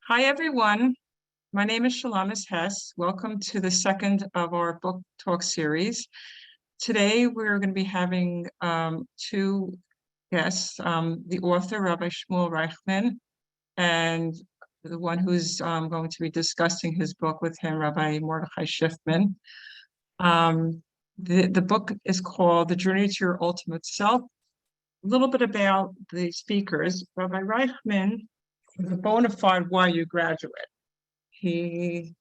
Hi, everyone. My name is Shalamis Hess. Welcome to the second of our book talk series. Today, we're going to be having two guests, the author, Rabbi Shmuel Reichman, and the one who's going to be discussing his book with him, Rabbi Mordechai Schiffman. The book is called The Journey to Your Ultimate Self. A little bit about the speakers. Rabbi Reichman is a bona fide YU graduate. He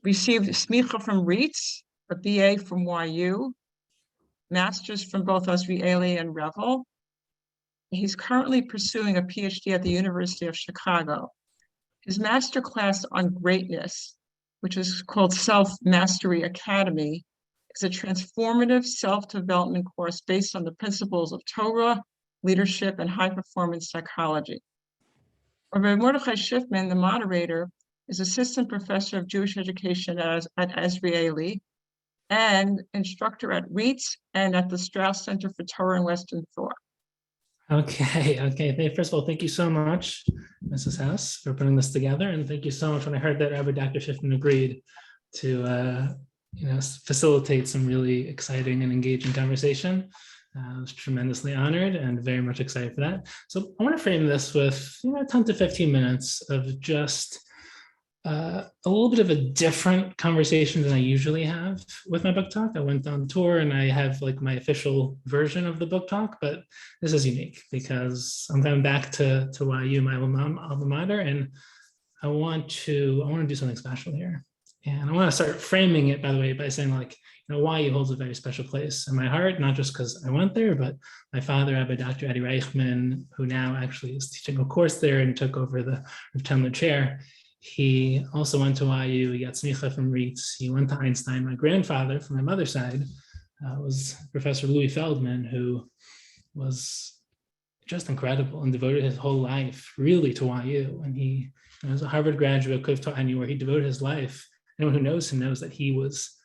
received Semicha from RIETS, a BA from YU, master's from both Azrieli and Revel. He's currently pursuing a PhD at the University of Chicago. His master class on greatness, which is called Self-Mastery Academy, is a transformative self-development course based on the principles of Torah, leadership, and high-performance psychology. Rabbi Mordechai Schiffman, the moderator, is assistant professor of Jewish education at Azrieli and instructor at RIETS and at the Strauss Center for Torah and Western Thought. Okay. First of all, thank you so much, Mrs. Hess, for putting this together, and thank you so much when I heard that Rabbi Dr. Schiffman agreed to facilitate some really exciting and engaging conversation. I was tremendously honored and very much excited for that. So I want to frame this with 10 to 15 minutes of just a little bit of a different conversation than I usually have with my book talk. I went on tour and I have like my official version of the book talk, but this is unique because I'm coming back to YU, my alma mater, and I want to do something special here. And I want to start framing it, by the way, by saying YU holds a very special place in my heart, not just because I went there, but my father, Rabbi Dr. Rabbi Reichman, who now actually is teaching a course there and took over the Talmud chair. He also went to YU. He got Semicha from RIETS. He went to Einstein. My grandfather, from my mother's side, was Professor Louis Feldman, who was just incredible and devoted his whole life really to YU. And he was a Harvard graduate, could have taught anywhere. He devoted his life. Anyone who knows him knows that he was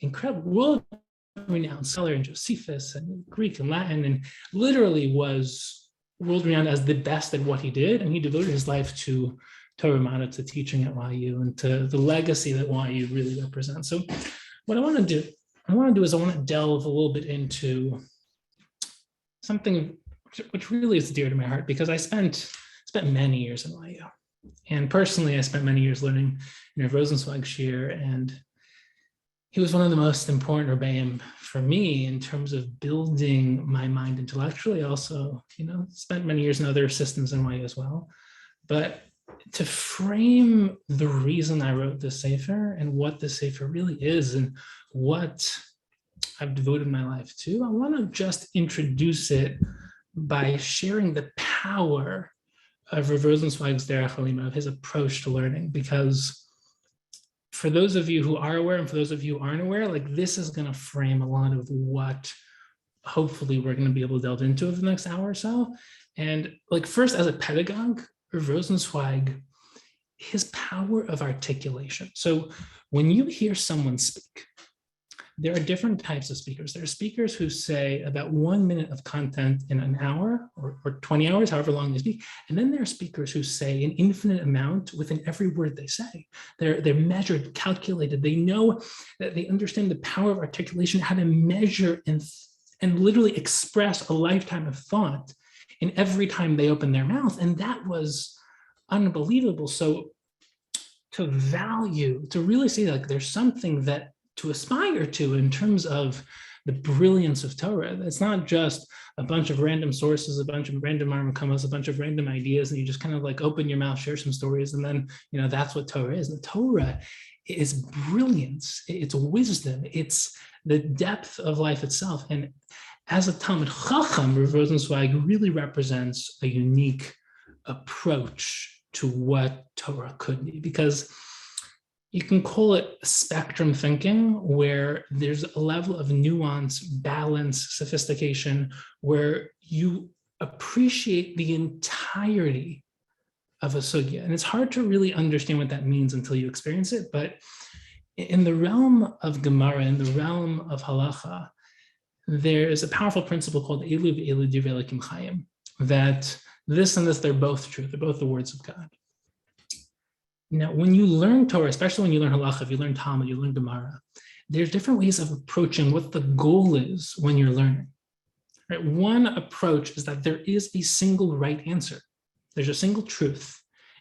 incredible, world-renowned scholar in Josephus and Greek and Latin, and literally was world-renowned as the best at what he did. And he devoted his life to Torah, to teaching at YU, and to the legacy that YU really represents. So what I want to do is I want to delve a little bit into something which really is dear to my heart, because I spent many years in YU. And personally, I spent many years learning Rosenzweig Shir, and he was one of the most important rebbeim for me in terms of building my mind intellectually. Also, spent many years in other systems in YU as well. But to frame the reason I wrote this sefer and what this sefer really is and what I've devoted my life to, I want to just introduce it by sharing the power of Rav Rosenzweig's Derech Halima, of his approach to learning, because for those of you who are aware and for those of you who aren't aware, this is going to frame a lot of what hopefully we're going to be able to delve into over the next hour or so. And first, as a pedagogue, Rav Rosenzweig, his power of articulation. So when you hear someone speak, there are different types of speakers. There are speakers who say about 1 minute of content in an hour or 20 hours, however long they speak. And then there are speakers who say an infinite amount within every word they say. They're measured, calculated. They know that they understand the power of articulation, how to measure and literally express a lifetime of thought in every time they open their mouth. And that was unbelievable. So to really see there's something that to aspire to in terms of the brilliance of Torah. It's not just a bunch of random sources, a bunch of random armakomas, a bunch of random ideas, and you just kind of open your mouth, share some stories, and then, that's what Torah is. The Torah is brilliance, it's wisdom, it's the depth of life itself. And as a Talmud Chacham, Rav Rosenzweig really represents a unique approach to what Torah could be, because you can call it spectrum thinking, where there's a level of nuance, balance, sophistication, where you appreciate the entirety of a sugya. And it's hard to really understand what that means until you experience it. But in the realm of Gemara, in the realm of halacha, there is a powerful principle called Elu v'Elu divrei Elokim Chayim, that this and this, they're both true. They're both the words of God. Now, when you learn Torah, especially when you learn halacha, if you learn Talmud, you learn Gemara, there's different ways of approaching what the goal is when you're learning. Right? One approach is that there is a single right answer. There's a single truth.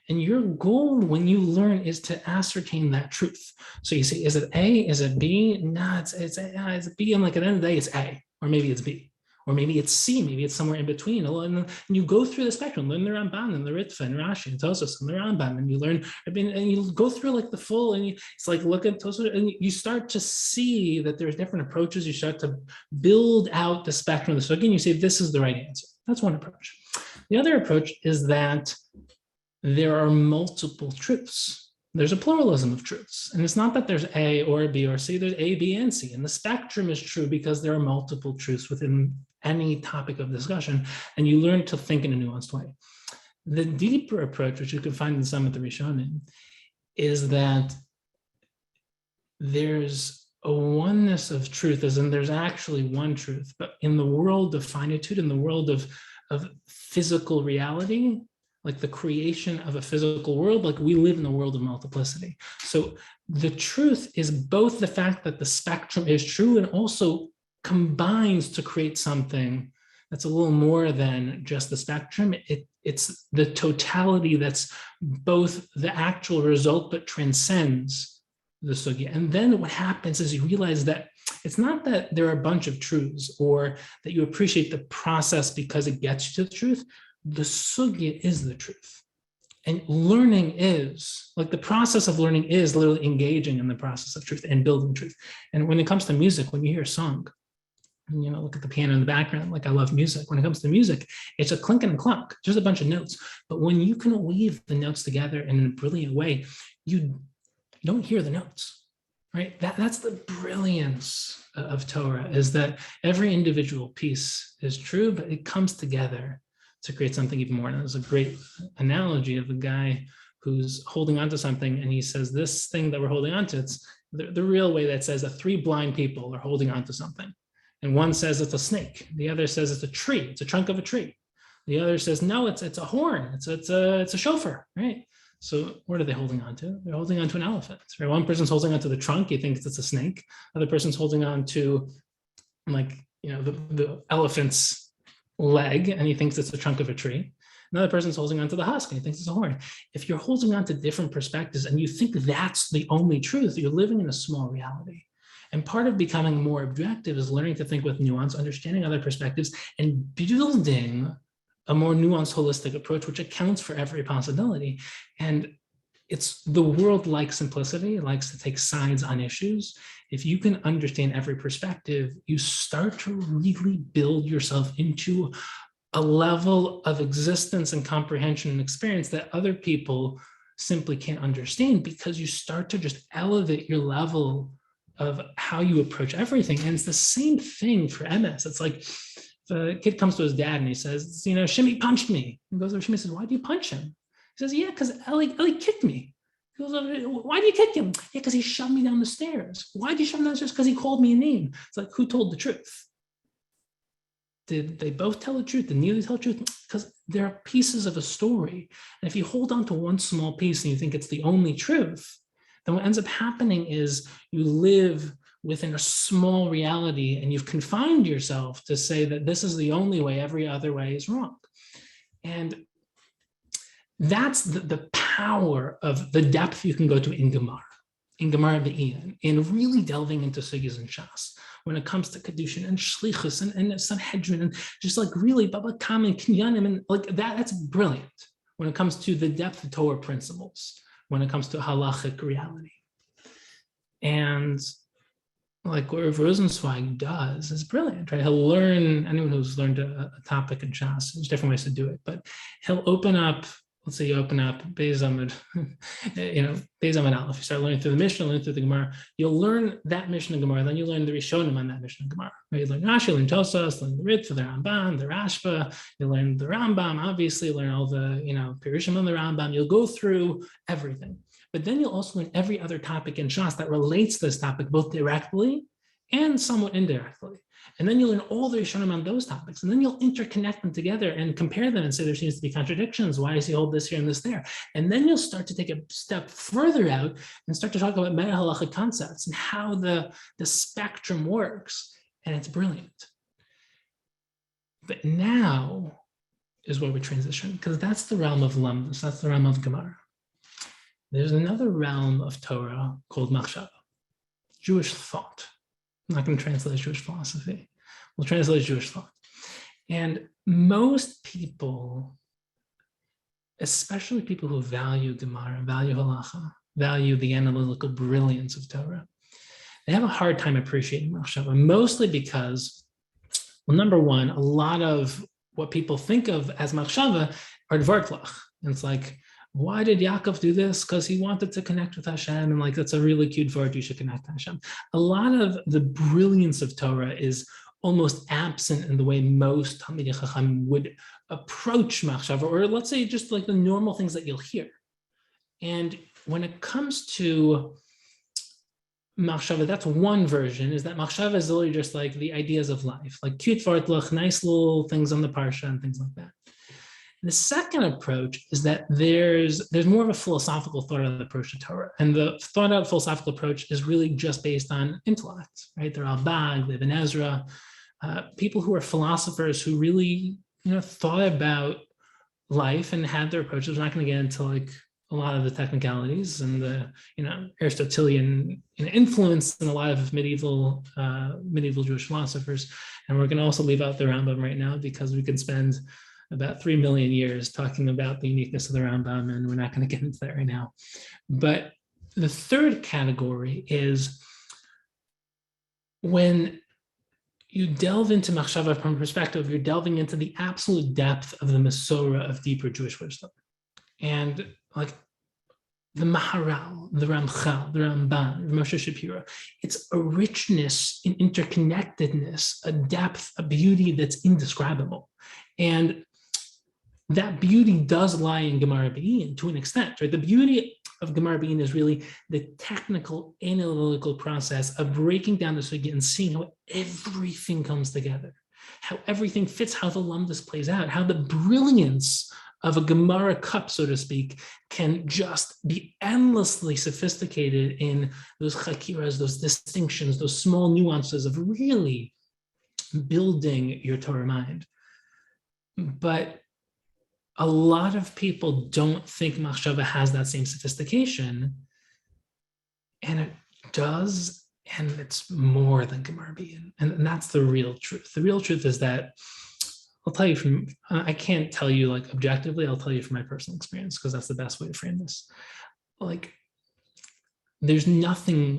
And your goal when you learn is to ascertain that truth. So you say, is it A? Is it B? No, it's B. And like at the end of the day, it's A, or maybe it's B, or maybe it's C, maybe it's somewhere in between. And you go through the spectrum, learn the Ramban and the Ritva and Rashi and Tosfos and the Rambam, and you learn, and you go through like the full, and it's like look at Tosfos, and you start to see that there's different approaches. You start to build out the spectrum of the sugya, and you say, this is the right answer. That's one approach. The other approach is that there are multiple truths. There's a pluralism of truths. And it's not that there's A or B or C, there's A, B, and C. And the spectrum is true because there are multiple truths within any topic of discussion, and you learn to think in a nuanced way. The deeper approach, which you can find in some of the Rishonim, is that there's a oneness of truth, as in there's actually one truth, but in the world of finitude, in the world of physical reality, like the creation of a physical world, like we live in a world of multiplicity. So the truth is both the fact that the spectrum is true and also combines to create something that's a little more than just the spectrum. It's the totality that's both the actual result, but transcends the sugya. And then what happens is you realize that it's not that there are a bunch of truths or that you appreciate the process because it gets you to the truth. The sugya is the truth. And learning is, like the process of learning is literally engaging in the process of truth and building truth. And when it comes to music, when you hear a song, and, you know, look at the piano in the background, like I love music. When it comes to music, it's a clink and a clunk, just a bunch of notes. But when you can weave the notes together in a brilliant way, you don't hear the notes, right? That's the brilliance of Torah, is that every individual piece is true, but it comes together to create something even more. And there's a great analogy of a guy who's holding onto something, and he says, this thing that we're holding onto, it's the real way that says that three blind people are holding onto something. And one says it's a snake. The other says it's a tree. It's a trunk of a tree. The other says, no, it's a horn. It's a shofar, right? So what are they holding on to? They're holding on to an elephant, right? One person's holding onto the trunk. He thinks it's a snake. Other person's holding on to, like, you know, the elephant's leg, and he thinks it's the trunk of a tree. Another person's holding onto the husk, and he thinks it's a horn. If you're holding on to different perspectives and you think that's the only truth, you're living in a small reality. And part of becoming more objective is learning to think with nuance, understanding other perspectives, and building a more nuanced, holistic approach, which accounts for every possibility. And it's the world likes simplicity, it likes to take sides on issues. If you can understand every perspective, you start to really build yourself into a level of existence and comprehension and experience that other people simply can't understand, because you start to just elevate your level of how you approach everything. And it's the same thing for MS. It's like if a kid comes to his dad and he says, you know, Shimmy punched me. He goes over to Shimmy and says, why do you punch him? He says, yeah, because Ellie kicked me. He goes, why do you kick him? Yeah, because he shoved me down the stairs. Why did you shove me down the stairs? Because he called me a name. It's like, who told the truth? Did they both tell the truth? Did neither tell the truth? Because there are pieces of a story. And if you hold on to one small piece and you think it's the only truth, then what ends up happening is you live within a small reality and you've confined yourself to say that this is the only way, every other way is wrong. And that's the power of the depth you can go to in Gemara Be'in, in really delving into sugyas and shas. When it comes to kedushin and shlichus and Sanhedrin and just like really Baba Kama and Kinyanim and like that's brilliant when it comes to the depth of Torah principles, when it comes to halachic reality. And like what Rav Rosenzweig does is brilliant, right? He'll learn, anyone who's learned a topic in shas, there's different ways to do it, but he'll open up, let's say you open up Beis Amud, Beis Amud Aleph, you start learning through the Mishnah, learning through the Gemara, you'll learn that Mishnah Gemara, then you learn the Rishonim on that Mishnah Gemara. Right? You learn Rashi, you learn Tosfos, learn the RIETS, the Ramban, the Rashba, you learn the Rambam, obviously, learn all the, Pirushim on the Rambam, you'll go through everything. But then you'll also learn every other topic in Shas that relates to this topic, both directly and somewhat indirectly. And then you learn all the Rishonim on those topics, and then you'll interconnect them together and compare them and say there seems to be contradictions. Why does he hold this here and this there? And then you'll start to take a step further out and start to talk about meta halachic concepts and how the spectrum works, and it's brilliant. But now is where we transition, because that's the realm of Lamdas, that's the realm of Gemara. There's another realm of Torah called Machshava, Jewish thought. I'm not going to translate Jewish philosophy. We'll translate Jewish thought. And most people, especially people who value Gemara, value halacha, value the analytical brilliance of Torah, they have a hard time appreciating Machshava, mostly because, well, number one, a lot of what people think of as Machshava are dvartlach. And it's like, why did Yaakov do this? Because he wanted to connect with Hashem, and like, that's a really cute word, you should connect to Hashem. A lot of the brilliance of Torah is almost absent in the way most Talmidei Chacham would approach Machshava, or let's say just like the normal things that you'll hear. And when it comes to Machshava, that's one version, is that Machshava is literally just like the ideas of life, like cute vartlach, nice little things on the parsha and things like that. The second approach is that there's more of a philosophical thought-out approach to Torah. And the thought-out philosophical approach is really just based on intellect, right? They're Al-Bag, they have an Ezra, people who are philosophers who really, thought about life and had their approaches. We're not going to get into like a lot of the technicalities and the, Aristotelian influence in a lot of medieval Jewish philosophers. And we're going to also leave out the Rambam right now, because we could spend about 3 million years talking about the uniqueness of the Rambam, and we're not going to get into that right now. But the third category is when you delve into Machshava from a perspective, you're delving into the absolute depth of the Masorah of deeper Jewish wisdom. And like the Maharal, the Ramchal, the Ramban, Moshe Shapiro, it's a richness in interconnectedness, a depth, a beauty that's indescribable. And that beauty does lie in Gemara Be'in to an extent, right? The beauty of Gemara Be'in is really the technical, analytical process of breaking down the sugya and seeing how everything comes together, how everything fits, how the lamdas plays out, how the brilliance of a Gemara cup, so to speak, can just be endlessly sophisticated in those chakiras, those distinctions, those small nuances of really building your Torah mind. But a lot of people don't think Machshava has that same sophistication, and it does, and it's more than Gemara Be'in, and that's the real truth. The real truth is that, I'll tell you I can't tell you like objectively, I'll tell you from my personal experience, because that's the best way to frame this. Like, there's no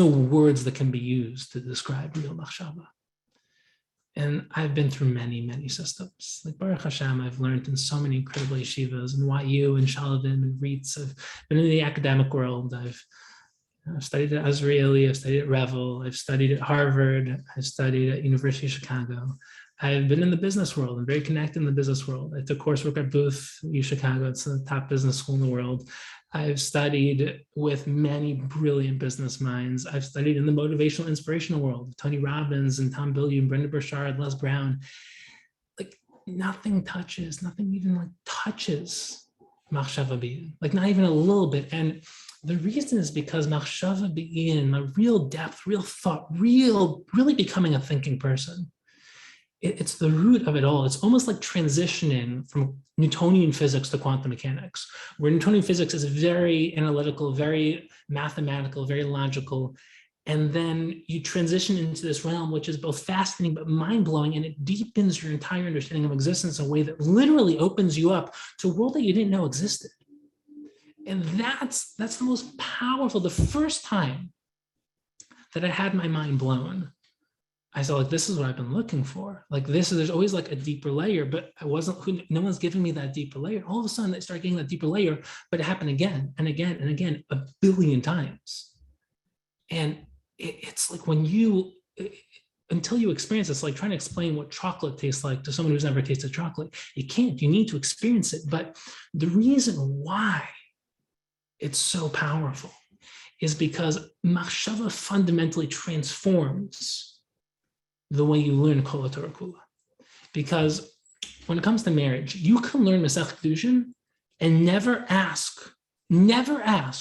words that can be used to describe real Machshava. And I've been through many, many systems. Like Baruch Hashem, I've learned in so many incredible yeshivas, and YU and Shalavim and RIETS. I've been in the academic world. I've studied at Azrieli, I've studied at Revel, I've studied at Harvard, I've studied at University of Chicago. I've been in the business world. I'm very connected in the business world. I took coursework at Booth, U Chicago. It's the top business school in the world. I've studied with many brilliant business minds. I've studied in the motivational, inspirational world, Tony Robbins and Tom Bilyeu, Brenda Burchard, Les Brown. Like nothing even like touches Machshava Be'in, like not even a little bit. And the reason is because Machshava Be'in, a real depth, real thought, really becoming a thinking person. It's the root of it all. It's almost like transitioning from Newtonian physics to quantum mechanics, where Newtonian physics is very analytical, very mathematical, very logical. And then you transition into this realm, which is both fascinating but mind-blowing, and it deepens your entire understanding of existence in a way that literally opens you up to a world that you didn't know existed. And that's the most powerful. The first time that I had my mind blown, I saw like, this is what I've been looking for. Like there's always like a deeper layer, but no one's giving me that deeper layer. All of a sudden I start getting that deeper layer, but it happened again and again and again, 1 billion times. And it's like until you experience it, it's like trying to explain what chocolate tastes like to someone who's never tasted chocolate. You can't, you need to experience it. But the reason why it's so powerful is because Machshava fundamentally transforms the way you learn Kol Torah Kula. Because when it comes to marriage, you can learn Masech Kedushin and never ask,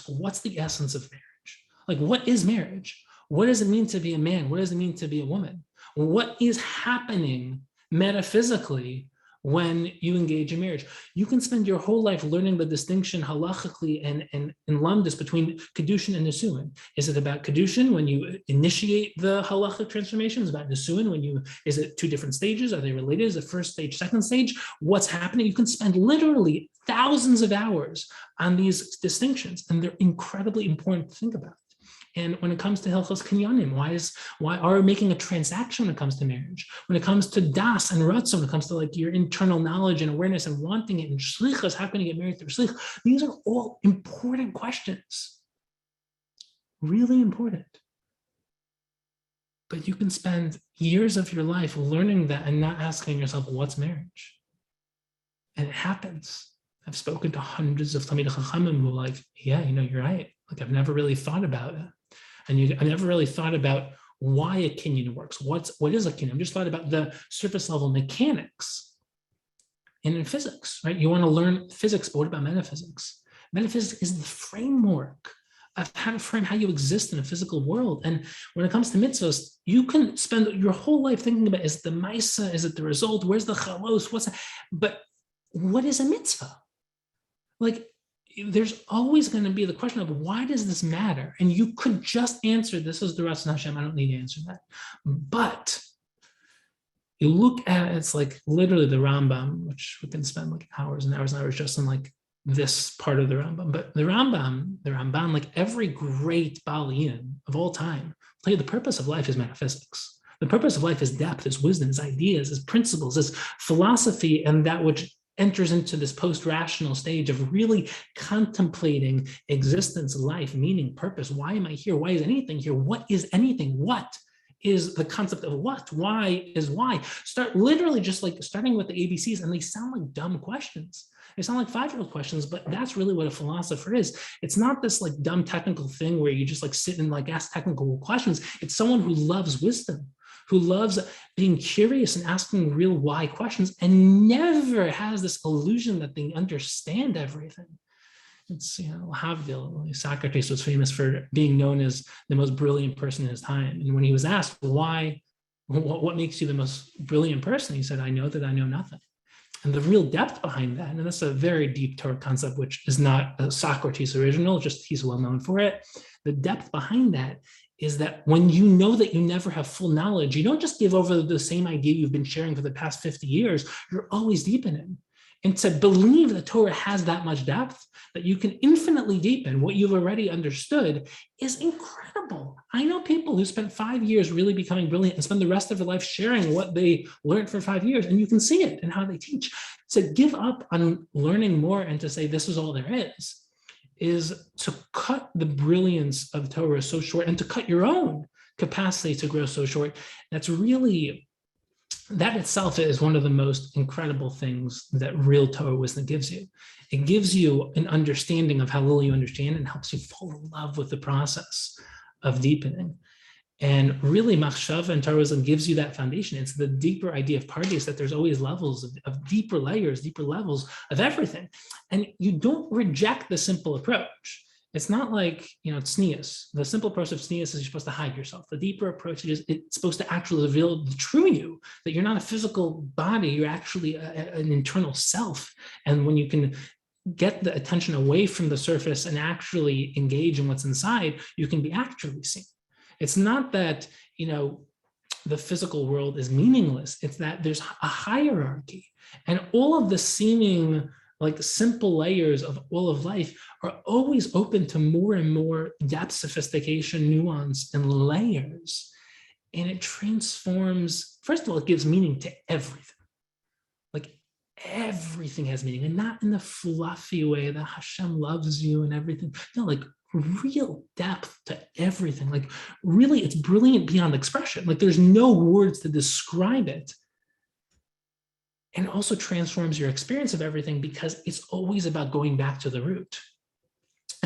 what's the essence of marriage? Like, what is marriage? What does it mean to be a man? What does it mean to be a woman? What is happening metaphysically when you engage in marriage? You can spend your whole life learning the distinction halachically and in lamdus between kedushin and nisuin. Is it about kedushin when you initiate the halachic transformation? Is it about nisuin is it two different stages? Are they related? Is it first stage, second stage? What's happening? You can spend literally thousands of hours on these distinctions, and they're incredibly important to think about. And when it comes to Hilchos Kinyanim, why are we making a transaction when it comes to marriage? When it comes to das and ratzon, when it comes to like your internal knowledge and awareness and wanting it, and shlichus, how can you get married through shlich? These are all important questions, really important. But you can spend years of your life learning that and not asking yourself, what's marriage? And it happens. I've spoken to hundreds of Talmidei Chachamim who are like, yeah, you're right. Like, I've never really thought about it. And I never really thought about why a kinyan works. What is a kinyan? I just thought about the surface level mechanics. And in physics, right? You want to learn physics, but what about metaphysics? Metaphysics is the framework of how to frame how you exist in a physical world. And when it comes to mitzvahs, you can spend your whole life thinking about, is it the maisa? Is it the result? Where's the chalos? But what is a mitzvah? Like, there's always going to be the question of, why does this matter? And you could just answer, this is the Ratzon Hashem, I don't need to answer that. But you look at it's like literally the Rambam, which we can spend like hours and hours and hours just on like this part of the Rambam. But the Ramban, like every great Balian of all time, tell you the purpose of life is metaphysics. The purpose of life is depth, is wisdom, is ideas, is principles, is philosophy, and that which enters into this post-rational stage of really contemplating existence, life, meaning, purpose. Why am I here? Why is anything here? What is anything? What is the concept of what? Why is why? Start literally just like starting with the ABCs, and they sound like dumb questions. They sound like 5-year-old questions, but that's really what a philosopher is. It's not this like dumb technical thing where you just like sit and like ask technical questions. It's someone who loves wisdom, who loves being curious and asking real why questions, and never has this illusion that they understand everything. It's, Havdil, Socrates was famous for being known as the most brilliant person in his time. And when he was asked, why, what makes you the most brilliant person? He said, I know that I know nothing. And the real depth behind that, and that's a very deep Torah concept, which is not a Socrates original, just he's well known for it. The depth behind that is that when you know that you never have full knowledge, you don't just give over the same idea you've been sharing for the past 50 years, you're always deepening. And to believe that Torah has that much depth, that you can infinitely deepen what you've already understood, is incredible. I know people who spent 5 years really becoming brilliant and spend the rest of their life sharing what they learned for 5 years, and you can see it in how they teach. To give up on learning more and to say this is all there is to cut the brilliance of Torah so short, and to cut your own capacity to grow so short. That's really, that itself is one of the most incredible things that real Torah wisdom gives you. It gives you an understanding of how little you understand and helps you fall in love with the process of deepening. And really, Machshava and Torah wisdom gives you that foundation. It's the deeper idea of parties, that there's always levels of deeper layers, deeper levels of everything. And you don't reject the simple approach. It's not like, tznius. The simple approach of tznius is you're supposed to hide yourself. The deeper approach is it's supposed to actually reveal the true you, that you're not a physical body, you're actually an internal self. And when you can get the attention away from the surface and actually engage in what's inside, you can be actually seen. It's not that, the physical world is meaningless. It's that there's a hierarchy, and all of the seeming like simple layers of all of life are always open to more and more depth, sophistication, nuance, and layers. And it transforms, first of all, it gives meaning to everything. Like everything has meaning, and not in the fluffy way that Hashem loves you and everything. No, like real depth to everything. Like really, it's brilliant beyond expression. Like there's no words to describe it. And it also transforms your experience of everything, because it's always about going back to the root.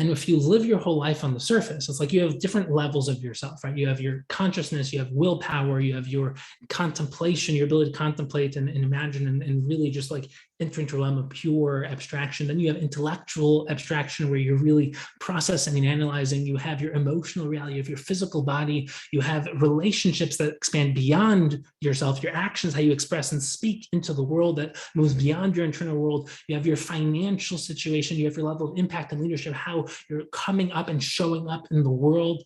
And if you live your whole life on the surface, it's like you have different levels of yourself, right? You have your consciousness, you have willpower, you have your contemplation, your ability to contemplate and imagine and really just like enter into a realm of pure abstraction. Then you have intellectual abstraction where you're really processing and analyzing. You have your emotional reality, you have your physical body, you have relationships that expand beyond yourself, your actions, how you express and speak into the world that moves beyond your internal world. You have your financial situation, you have your level of impact and leadership, how you're coming up and showing up in the world.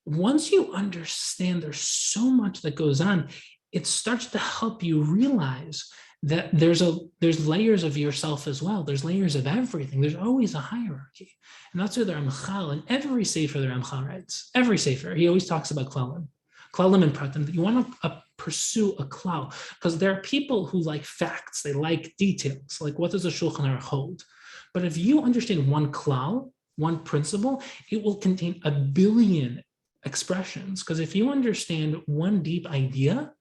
Once you understand there's so much that goes on, it starts to help you realize that there's layers of yourself as well. There's layers of everything. There's always a hierarchy. And that's where the Ramchal, and every sefer the Ramchal writes, every sefer, he always talks about klalim and pratim, that you want to pursue a klal, because there are people who like facts, they like details, like what does a Shulchan Aruch hold? But if you understand one klal, one principle, it will contain a billion expressions, because if you understand one deep idea,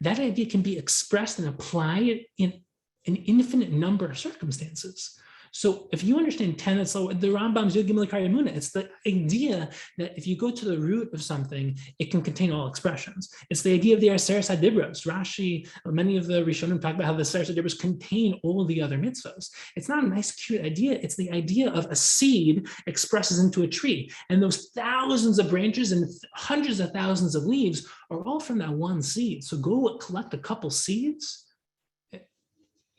that idea can be expressed and applied in an infinite number of circumstances. So if you understand tenets, so the Rambam's Yud Gimel Ikar Emunah, it's the idea that if you go to the root of something, it can contain all expressions. It's the idea of the Aseres HaDibros. Rashi, many of the Rishonim talk about how the Aseres HaDibros contain all the other mitzvahs. It's not a nice, cute idea. It's the idea of a seed expresses into a tree. And those thousands of branches and hundreds of thousands of leaves are all from that one seed. So go collect a couple seeds,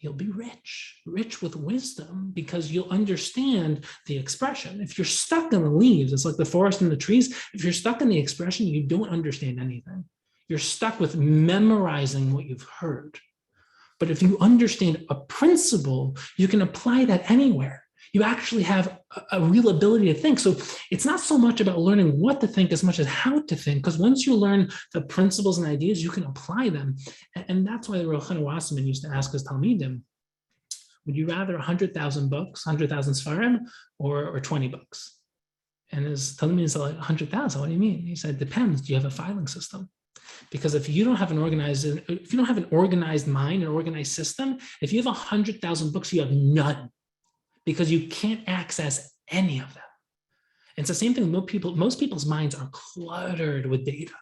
you'll be rich with wisdom, because you'll understand the expression. If you're stuck in the leaves, it's like the forest and the trees. If you're stuck in the expression, you don't understand anything. You're stuck with memorizing what you've heard. But if you understand a principle, you can apply that anywhere. You actually have a real ability to think. So it's not so much about learning what to think as much as how to think, because once you learn the principles and ideas, you can apply them. And that's why the Rochana Wasserman used to ask his Talmidim, would you rather 100,000 books, 100,000 Sfarim, or 20 books? And his Talmidim said, like, 100,000, what do you mean? He said, depends, do you have a filing system? Because if you don't have an organized mind, an organized system, if you have 100,000 books, you have none, because you can't access any of them. It's the same thing. Most people's minds are cluttered with data.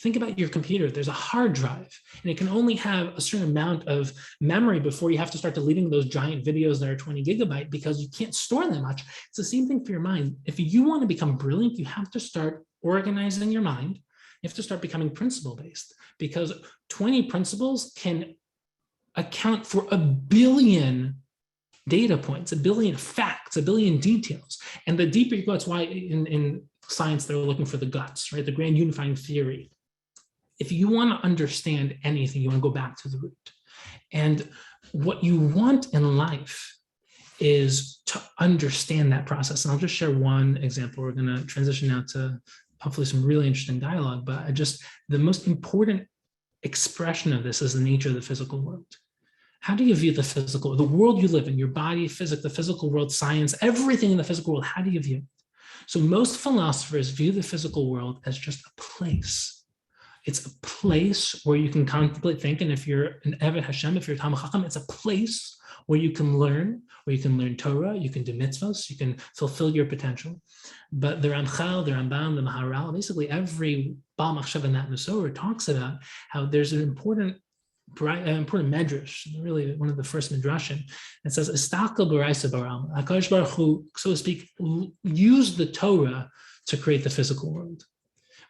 Think about your computer. There's a hard drive, and it can only have a certain amount of memory before you have to start deleting those giant videos that are 20 gigabyte, because you can't store them much. It's the same thing for your mind. If you want to become brilliant, you have to start organizing your mind. You have to start becoming principle-based, because 20 principles can account for a billion data points, a billion facts, a billion details. And the deeper you go, that's why in science, they're looking for the guts, right? The grand unifying theory. If you want to understand anything, you want to go back to the root. And what you want in life is to understand that process. And I'll just share one example. We're going to transition now to hopefully some really interesting dialogue, but the most important expression of this is the nature of the physical world. How do you view the world you live in, your body, physics, the physical world, science, everything in the physical world? How do you view it? So most philosophers view the physical world as just a place. It's a place where you can contemplate, think, and if you're an Eved Hashem, if you're a Talmid Chacham, it's a place where you can learn Torah, you can do mitzvahs, you can fulfill your potential. But the Ramchal, the Rambam, the Maharal, basically every Baal Machshava in that Masorah talks about how there's an important medrash, really one of the first Midrashim. It says, "Istakel b'raisa baram." HaKadosh Baruch Hu, so to speak, used the Torah to create the physical world,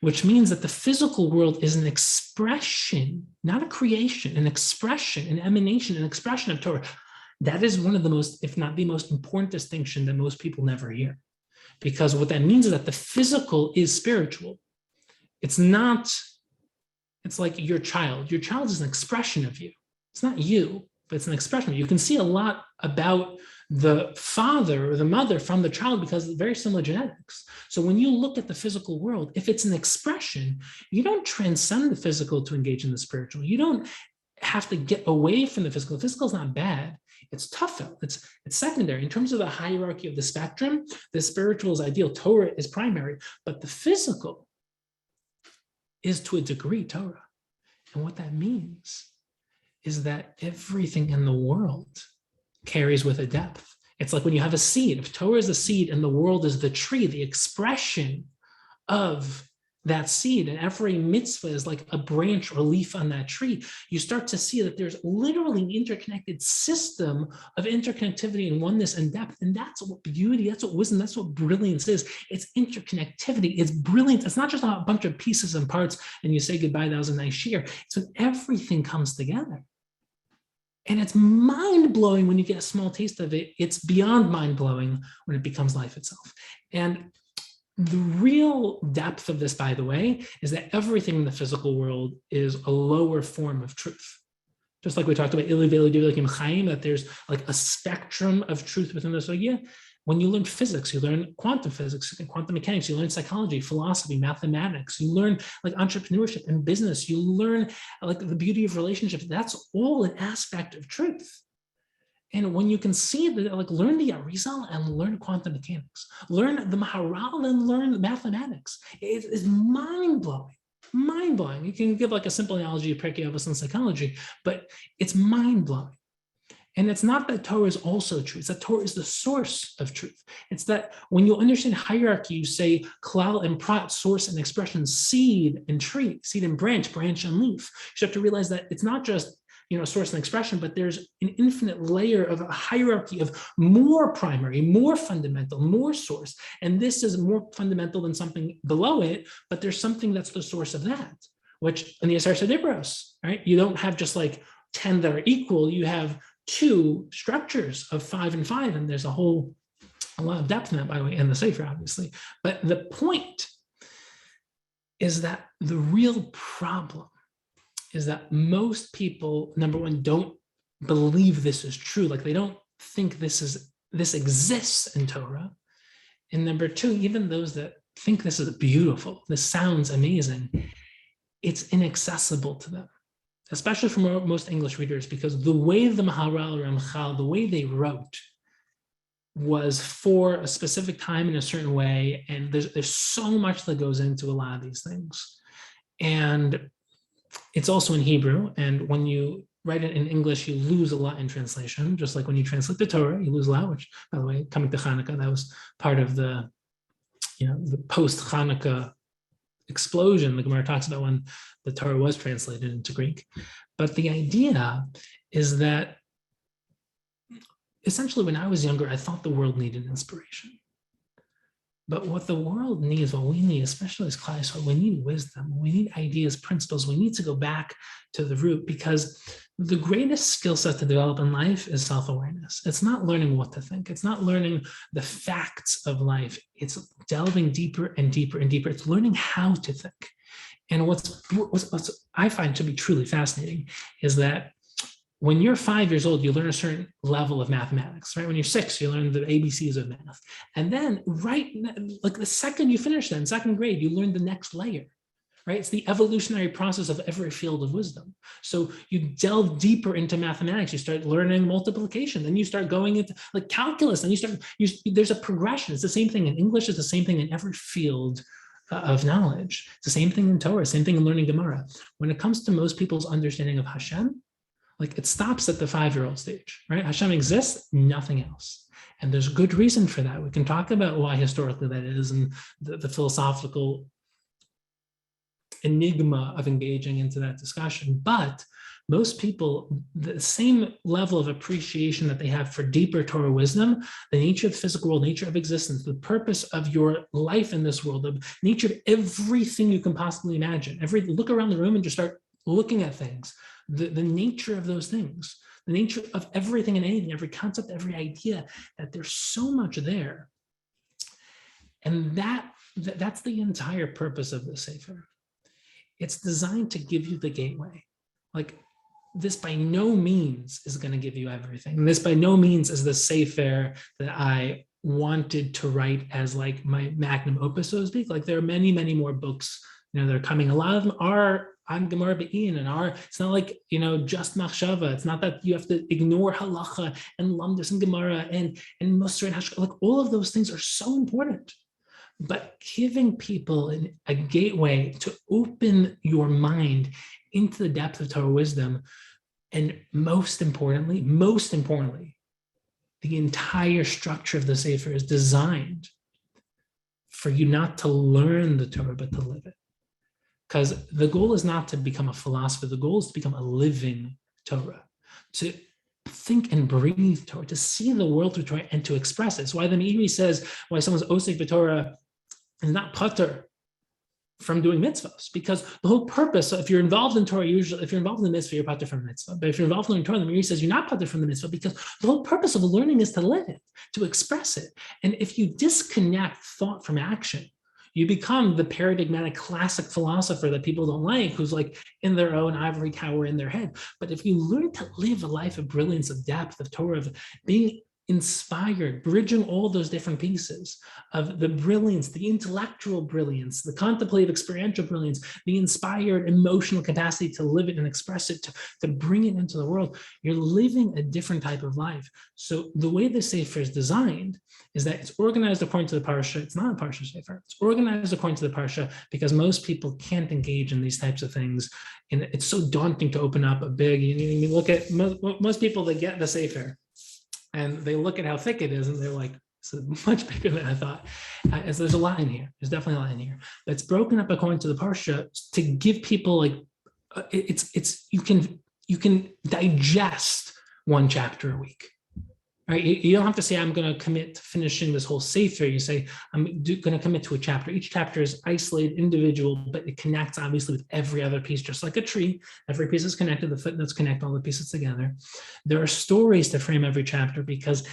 which means that the physical world is an expression, not a creation, an expression, an emanation, an expression of Torah. That is one of the most, if not the most important distinction that most people never hear, because what that means is that the physical is spiritual. It's not. It's like your child. Your child is an expression of you. It's not you, but it's an expression of you. You can see a lot about the father or the mother from the child because of very similar genetics. So when you look at the physical world, if it's an expression, you don't transcend the physical to engage in the spiritual. You don't have to get away from the physical. The physical is not bad. It's tough. It's secondary. In terms of the hierarchy of the spectrum, the spiritual is ideal. Torah is primary, but the physical is to a degree Torah. And what that means is that everything in the world carries with a depth. It's like when you have a seed. If Torah is the seed and the world is the tree, the expression of that seed, and every mitzvah is like a branch or leaf on that tree, you start to see that there's literally an interconnected system of interconnectivity and oneness and depth. And that's what beauty, that's what wisdom, that's what brilliance is. It's interconnectivity, it's brilliance. It's not just a bunch of pieces and parts and you say goodbye, that was a nice year. It's when everything comes together. And it's mind-blowing when you get a small taste of it. It's beyond mind-blowing when it becomes life itself. And the real depth of this, by the way, is that everything in the physical world is a lower form of truth. Just like we talked about, that there's like a spectrum of truth within this idea. When you learn physics, you learn quantum physics, quantum mechanics, you learn psychology, philosophy, mathematics, you learn like entrepreneurship and business, you learn like the beauty of relationships. That's all an aspect of truth. And when you can see that, like learn the Arizal and learn quantum mechanics, learn the Maharal and learn mathematics. It is mind-blowing, mind-blowing. You can give like a simple analogy of Pirkei Avos and psychology, but it's mind-blowing. And it's not that Torah is also true, it's that Torah is the source of truth. It's that when you understand hierarchy, you say klal and prat, source and expression, seed and tree, seed and branch, branch and leaf. You have to realize that it's not just source and expression, but there's an infinite layer of a hierarchy of more primary, more fundamental, more source. And this is more fundamental than something below it, but there's something that's the source of that, which in the Asar Sedibros, right? You don't have just like 10 that are equal, you have 2 structures of 5 and 5, and there's a lot of depth in that, by the way, and the Sefer, obviously. But the point is that the real problem is that most people, number one, don't believe this is true. Like they don't think this exists in Torah. And number two, even those that think this is beautiful, this sounds amazing, it's inaccessible to them, especially for most English readers, because the way the Maharal, Ramchal, the way they wrote was for a specific time in a certain way. And there's so much that goes into a lot of these things. And it's also in Hebrew, and when you write it in English, you lose a lot in translation, just like when you translate the Torah, you lose a lot, which, by the way, coming to Hanukkah, that was part of the post-Hanukkah explosion the Gemara talks about when the Torah was translated into Greek. But the idea is that essentially when I was younger, I thought the world needed inspiration. But what the world needs, what we need, especially as class, we need wisdom, we need ideas, principles, we need to go back to the root, because the greatest skill set to develop in life is self-awareness. It's not learning what to think. It's not learning the facts of life. It's delving deeper and deeper and deeper. It's learning how to think. And what's I find to be truly fascinating is that when you're 5 years old, you learn a certain level of mathematics, right? When you're 6, you learn the ABCs of math. And then like the second you finish that in second grade, you learn the next layer, right? It's the evolutionary process of every field of wisdom. So you delve deeper into mathematics, you start learning multiplication, then you start going into like calculus, and there's a progression. It's the same thing in English, it's the same thing in every field of knowledge. It's the same thing in Torah, same thing in learning Gemara. When it comes to most people's understanding of Hashem, like it stops at the 5-year-old stage, right? Hashem exists, nothing else. And there's good reason for that. We can talk about why historically that is and the philosophical enigma of engaging into that discussion. But most people, the same level of appreciation that they have for deeper Torah wisdom, the nature of the physical world, nature of existence, the purpose of your life in this world, the nature of everything you can possibly imagine. Look around the room and just start looking at things. The nature of those things, the nature of everything and anything, every concept, every idea, that there's so much there. And that's the entire purpose of the Sefer. It's designed to give you the gateway. Like this by no means is going to give you everything. And this by no means is the Sefer that I wanted to write as like my magnum opus, so to speak. Like there are many, many more books, that are coming. A lot of them are on Gemara Be'in and it's not like, just Machshava. It's not that you have to ignore halacha and lamdas and Gemara and Musar and Hashkafa. Like all of those things are so important. But giving people a gateway to open your mind into the depth of Torah wisdom, and most importantly, the entire structure of the Sefer is designed for you not to learn the Torah, but to live it. Because the goal is not to become a philosopher. The goal is to become a living Torah, to think and breathe Torah, to see the world through Torah and to express it. It's why the Meiri says why someone's osek b'Torah is not patur from doing mitzvahs, because the whole purpose, so if you're involved in Torah, usually if you're involved in the mitzvah, you're patur from the mitzvah. But if you're involved in Torah, the Meiri says you're not patur from the mitzvah, because the whole purpose of learning is to live it, to express it. And if you disconnect thought from action, you become the paradigmatic classic philosopher that people don't like, who's like in their own ivory tower in their head. But if you learn to live a life of brilliance, of depth, of Torah, of being inspired, bridging all those different pieces of the brilliance, the intellectual brilliance, the contemplative experiential brilliance, the inspired emotional capacity to live it and express it, to bring it into the world, you're living a different type of life. So the way the Sefer is designed is that it's organized according to the parsha. It's not a parsha Sefer. It's organized according to the parsha because most people can't engage in these types of things. And it's so daunting to open up a big, you look at most people that get the Sefer, and they look at how thick it is, and they're like, it's much bigger than I thought. So there's a lot in here. There's definitely a lot in here. But it's broken up according to the parsha to give people like, you can digest one chapter a week. Right? You don't have to say, I'm going to commit to finishing this whole Sefer. You say, I'm going to commit to a chapter. Each chapter is isolated, individual, but it connects obviously with every other piece, just like a tree. Every piece is connected. The footnotes connect all the pieces together. There are stories to frame every chapter because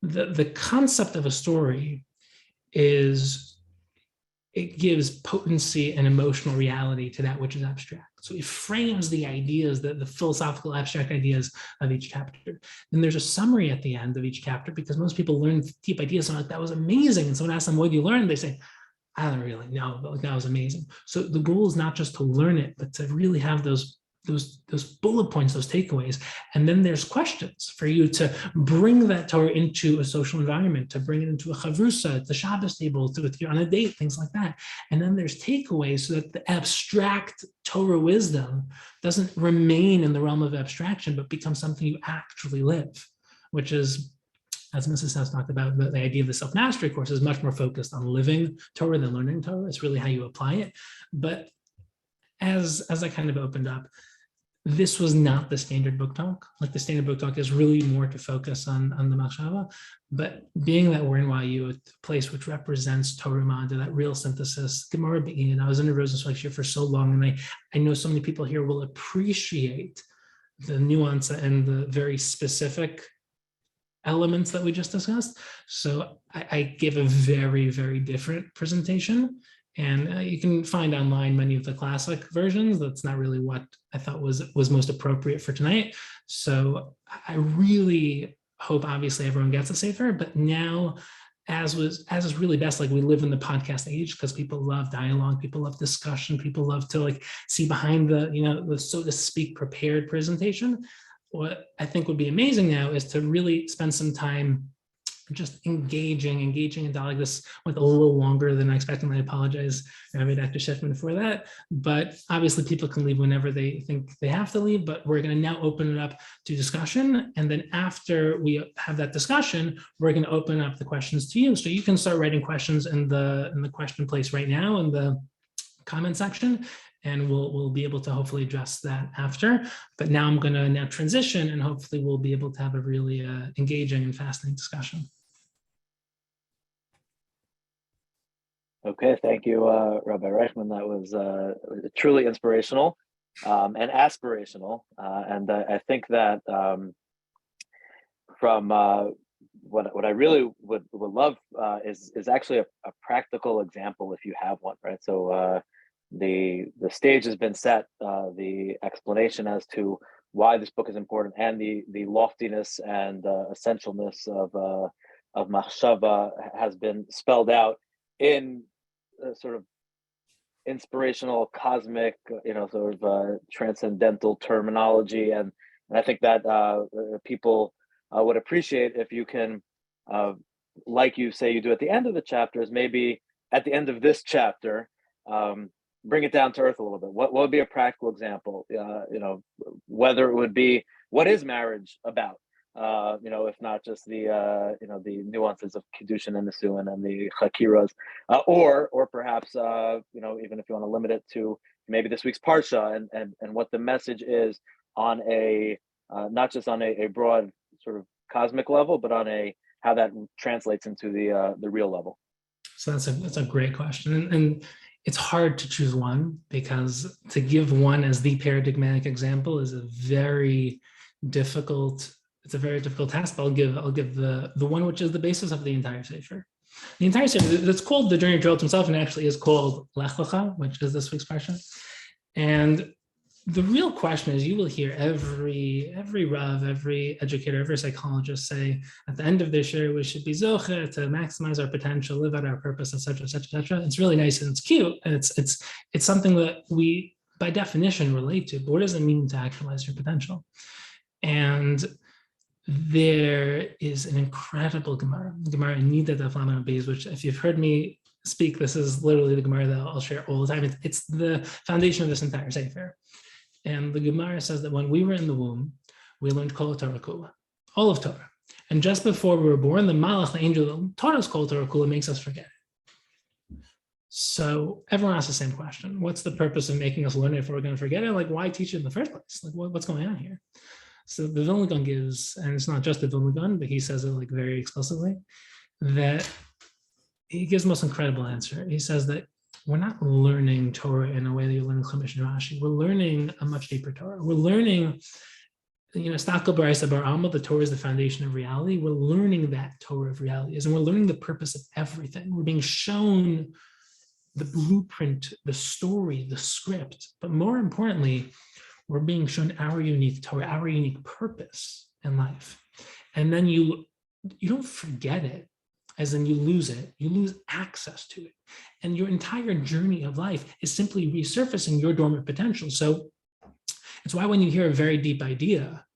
the concept of a story is, it gives potency and emotional reality to that which is abstract. So it frames the ideas, the philosophical abstract ideas of each chapter. Then there's a summary at the end of each chapter because most people learn deep ideas. So like, that was amazing. And someone asks them, what do you learn? They say, I don't really know, but like, that was amazing. So the goal is not just to learn it, but to really have those bullet points, those takeaways. And then there's questions for you to bring that Torah into a social environment, to bring it into a chavrusa, the Shabbos table, if you're on a date, things like that. And then there's takeaways so that the abstract Torah wisdom doesn't remain in the realm of abstraction, but becomes something you actually live, which is, as Mrs. House talked about, the idea of the self-mastery course is much more focused on living Torah than learning Torah. It's really how you apply it. But as I kind of opened up, this was not the standard book talk. Like the standard book talk is really more to focus on the Machshava. But being that we're in YU, a place which represents Torah Mada, that real synthesis, Gemara Be'in, I was in a Rosenzweig here for so long, and I know so many people here will appreciate the nuance and the very specific elements that we just discussed. So I gave a very, very different presentation. And you can find online many of the classic versions. That's not really what I thought was most appropriate for tonight. So I really hope, obviously, everyone gets a Sefer. But now, as is really best, like we live in the podcast age because people love dialogue, people love discussion, people love to like see behind the so to speak prepared presentation. What I think would be amazing now is to really spend some time just engaging in dialogue. This went a little longer than I expected, and I apologize, Rabbi Dr. Schiffman, for that. But obviously people can leave whenever they think they have to leave, but we're going to now open it up to discussion. And then after we have that discussion, we're going to open up the questions to you. So you can start writing questions in the question place right now in the comment section, and we'll be able to hopefully address that after. But now I'm going to now transition, and hopefully we'll be able to have a really engaging and fascinating discussion. Okay, thank you, Rabbi Reichman. That was truly inspirational and aspirational. And I think that from what I really would love is actually a practical example if you have one, right? So the stage has been set, the explanation as to why this book is important and the loftiness and essentialness of Machshava has been spelled out in sort of inspirational, cosmic, sort of transcendental terminology, and I think that people would appreciate if you can, like you say you do at the end of the chapters, maybe at the end of this chapter, bring it down to earth a little bit. What would be a practical example? Whether it would be, what is marriage about? if not just the the nuances of Kiddushin and Nisuin and the Chakiras, or perhaps even if you want to limit it to maybe this week's Parsha and what the message is on a not just on a broad sort of cosmic level, but on how that translates into the real level. So that's a great question, and it's hard to choose one, because to give one as the paradigmatic example is a very difficult task. But I'll give the one which is the basis of the entire Sefer. The entire Sefer, that's called the Journey of Torah himself, and actually is called Lech Lecha, which is this week's parsha. And the real question is, you will hear every Rav, every educator, every psychologist say at the end of this year we should be zoche to maximize our potential, live out our purpose, etc., etc., etc. It's really nice and it's cute, and it's something that we by definition relate to. But what does it mean to actualize your potential? And there is an incredible Gemara in Nida Daf Lamed Beis, which, if you've heard me speak, this is literally the Gemara that I'll share all the time. It's the foundation of this entire Sefer. And the Gemara says that when we were in the womb, we learned Kol Torah Kula, all of Torah. And just before we were born, the Malach, the angel that taught us Kol Torah Kula, makes us forget it. So everyone asks the same question: what's the purpose of making us learn it if we're going to forget it? Like, why teach it in the first place? Like, what's going on here? So the Vilna Gaon gives, and it's not just the Vilna Gaon, but he says it like very explicitly, that he gives the most incredible answer. He says that we're not learning Torah in a way that you learn Chumash and Rashi. We're learning a much deeper Torah. We're learning, Stakel Baraisa Bar Alma, the Torah is the foundation of reality. We're learning that Torah of reality is, and we're learning the purpose of everything. We're being shown the blueprint, the story, the script, but more importantly, we're being shown our unique Torah, our unique purpose in life. And then you don't forget it, as in you lose it, you lose access to it. And your entire journey of life is simply resurfacing your dormant potential. So it's why when you hear a very deep idea,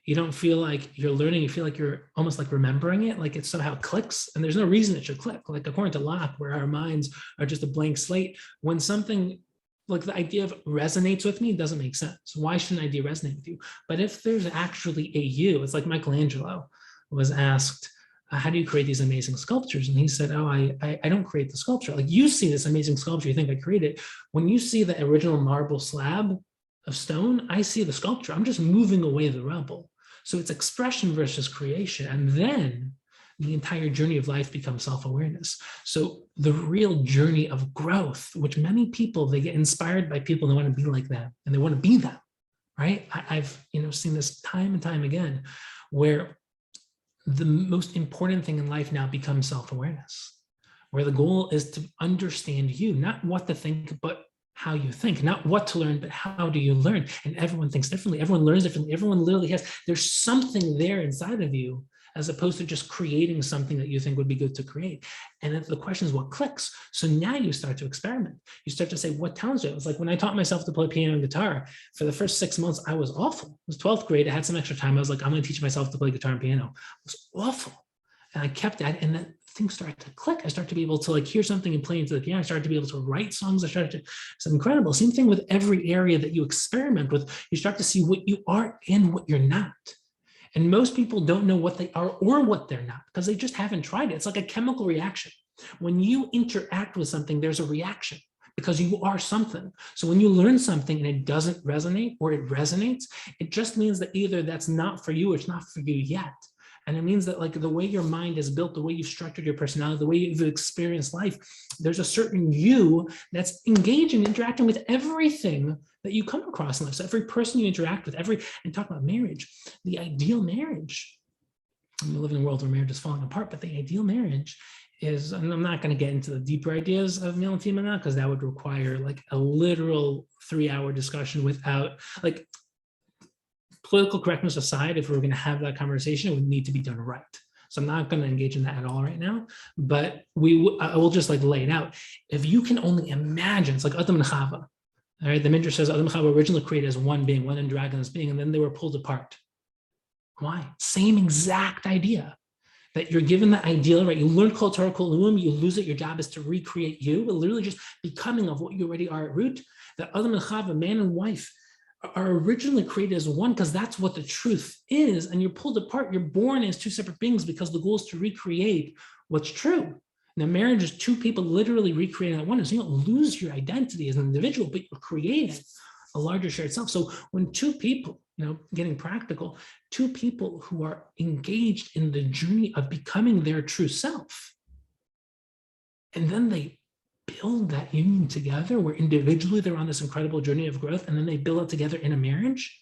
you don't feel like you're learning, you feel like you're almost like remembering it, like it somehow clicks, and there's no reason it should click. Like according to Locke, where our minds are just a blank slate, when something like the idea of resonates with me doesn't make sense. Why shouldn't an idea resonate with you? But if there's actually a you, it's like Michelangelo was asked, how do you create these amazing sculptures? And he said, I don't create the sculpture. Like, you see this amazing sculpture, you think I created. When you see the original marble slab of stone, I see the sculpture. I'm just moving away the rubble. So it's expression versus creation. And then the entire journey of life becomes self-awareness. So the real journey of growth, which many people, they get inspired by people, they want to be like them and they want to be them, right? I've seen this time and time again, where the most important thing in life now becomes self-awareness, where the goal is to understand you, not what to think, but how you think, not what to learn, but how do you learn? And everyone thinks differently. Everyone learns differently. Everyone literally there's something there inside of you, as opposed to just creating something that you think would be good to create. And then the question is, what clicks? So now you start to experiment. You start to say, what talents do I have? It's like when I taught myself to play piano and guitar, for the first 6 months, I was awful. It was 12th grade. I had some extra time. I was like, I'm going to teach myself to play guitar and piano. It was awful. And I kept at it, and then things started to click. I started to be able to hear something and play into the piano. I started to be able to write songs. It's incredible. Same thing with every area that you experiment with. You start to see what you are and what you're not. And most people don't know what they are or what they're not, because they just haven't tried it. It's like a chemical reaction. When you interact with something, there's a reaction because you are something. So when you learn something and it doesn't resonate, or it resonates, it just means that either that's not for you or it's not for you yet. And it means that the way your mind is built, the way you've structured your personality, the way you've experienced life, there's a certain you that's engaging, interacting with everything that you come across in life. So every person you interact with, and talk about marriage, the ideal marriage, we live in a world where marriage is falling apart, but the ideal marriage is, and I'm not going to get into the deeper ideas of male and female now, because that would require a literal 3-hour discussion without, political correctness aside, if we're going to have that conversation, it would need to be done right. So I'm not going to engage in that at all right now, but I will just lay it out. If you can only imagine, it's like Adam and Chava. All right, the Midrash says Adam and Chava originally created as one being, one androgynous being, and then they were pulled apart. Why? Same exact idea. That you're given the ideal, right? You learn Kol Torah Kol Luim, you lose it. Your job is to recreate you, but literally just becoming of what you already are at root. That Adam and Chava, man and wife, are originally created as one because that's what the truth is, and you're pulled apart. You're born as two separate beings because the goal is to recreate what's true. Now, marriage is two people literally recreating that oneness. You don't lose your identity as an individual, but you're creating a larger shared self. So when two people, getting practical, two people who are engaged in the journey of becoming their true self, and then they build that union together where individually they're on this incredible journey of growth, and then they build it together in a marriage.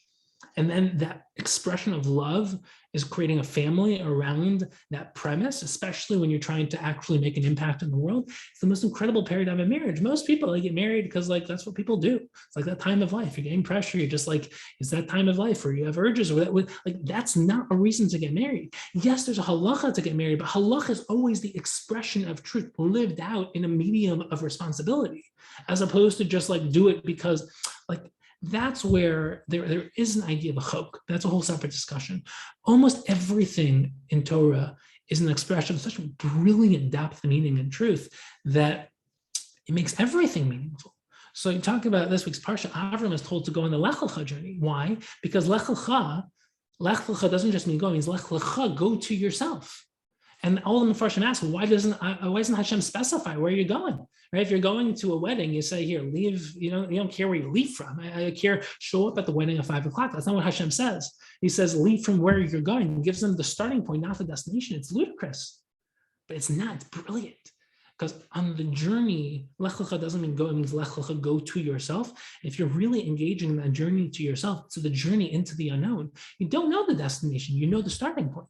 And then that expression of love is creating a family around that premise, especially when you're trying to actually make an impact in the world. It's the most incredible paradigm of marriage. Most people, they get married because that's what people do. It's like that time of life. You're getting pressure. You're just like, it's that time of life where you have urges, or that's not a reason to get married. Yes, there's a halacha to get married, but halacha is always the expression of truth lived out in a medium of responsibility, as opposed to just do it because that's where there is an idea of a chok. That's a whole separate discussion. Almost everything in Torah is an expression of such brilliant depth, meaning, and truth that it makes everything meaningful. So you talk about this week's parsha. Avram is told to go on the Lech Lecha journey. Why? Because Lech Lecha doesn't just mean go, it means Lech Lecha, go to yourself. And all the Mefarshim ask, why doesn't Hashem specify where you're going? Right? If you're going to a wedding, you say, here, leave, you don't care where you leave from. I care, show up at the wedding at 5 o'clock. That's not what Hashem says. He says, leave from where you're going. He gives them the starting point, not the destination. It's ludicrous, but it's not. It's brilliant. Because on the journey, Lech Lecha doesn't mean go, it means Lech Lecha, go to yourself. If you're really engaging in that journey to yourself, to the journey into the unknown, you don't know the destination, you know the starting point.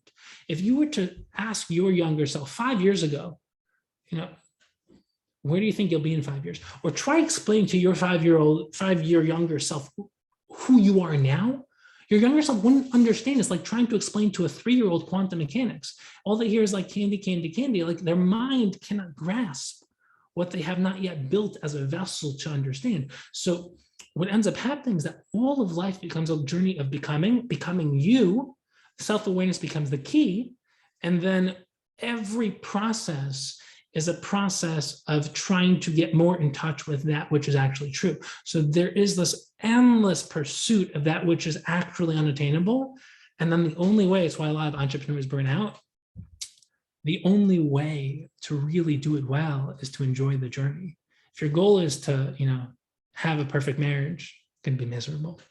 If you were to ask your younger self 5 years ago, where do you think you'll be in 5 years? Or try explaining to your 5-year younger self who you are now. Your younger self wouldn't understand. It's like trying to explain to a 3-year-old quantum mechanics. All they hear is candy, candy, candy. Their mind cannot grasp what they have not yet built as a vessel to understand. So what ends up happening is that all of life becomes a journey of becoming you. Self-awareness becomes the key. And then every process is a process of trying to get more in touch with that which is actually true. So there is this endless pursuit of that which is actually unattainable. And then the only way, it's why a lot of entrepreneurs burn out, the only way to really do it well is to enjoy the journey. If your goal is to, have a perfect marriage, it's going to be miserable,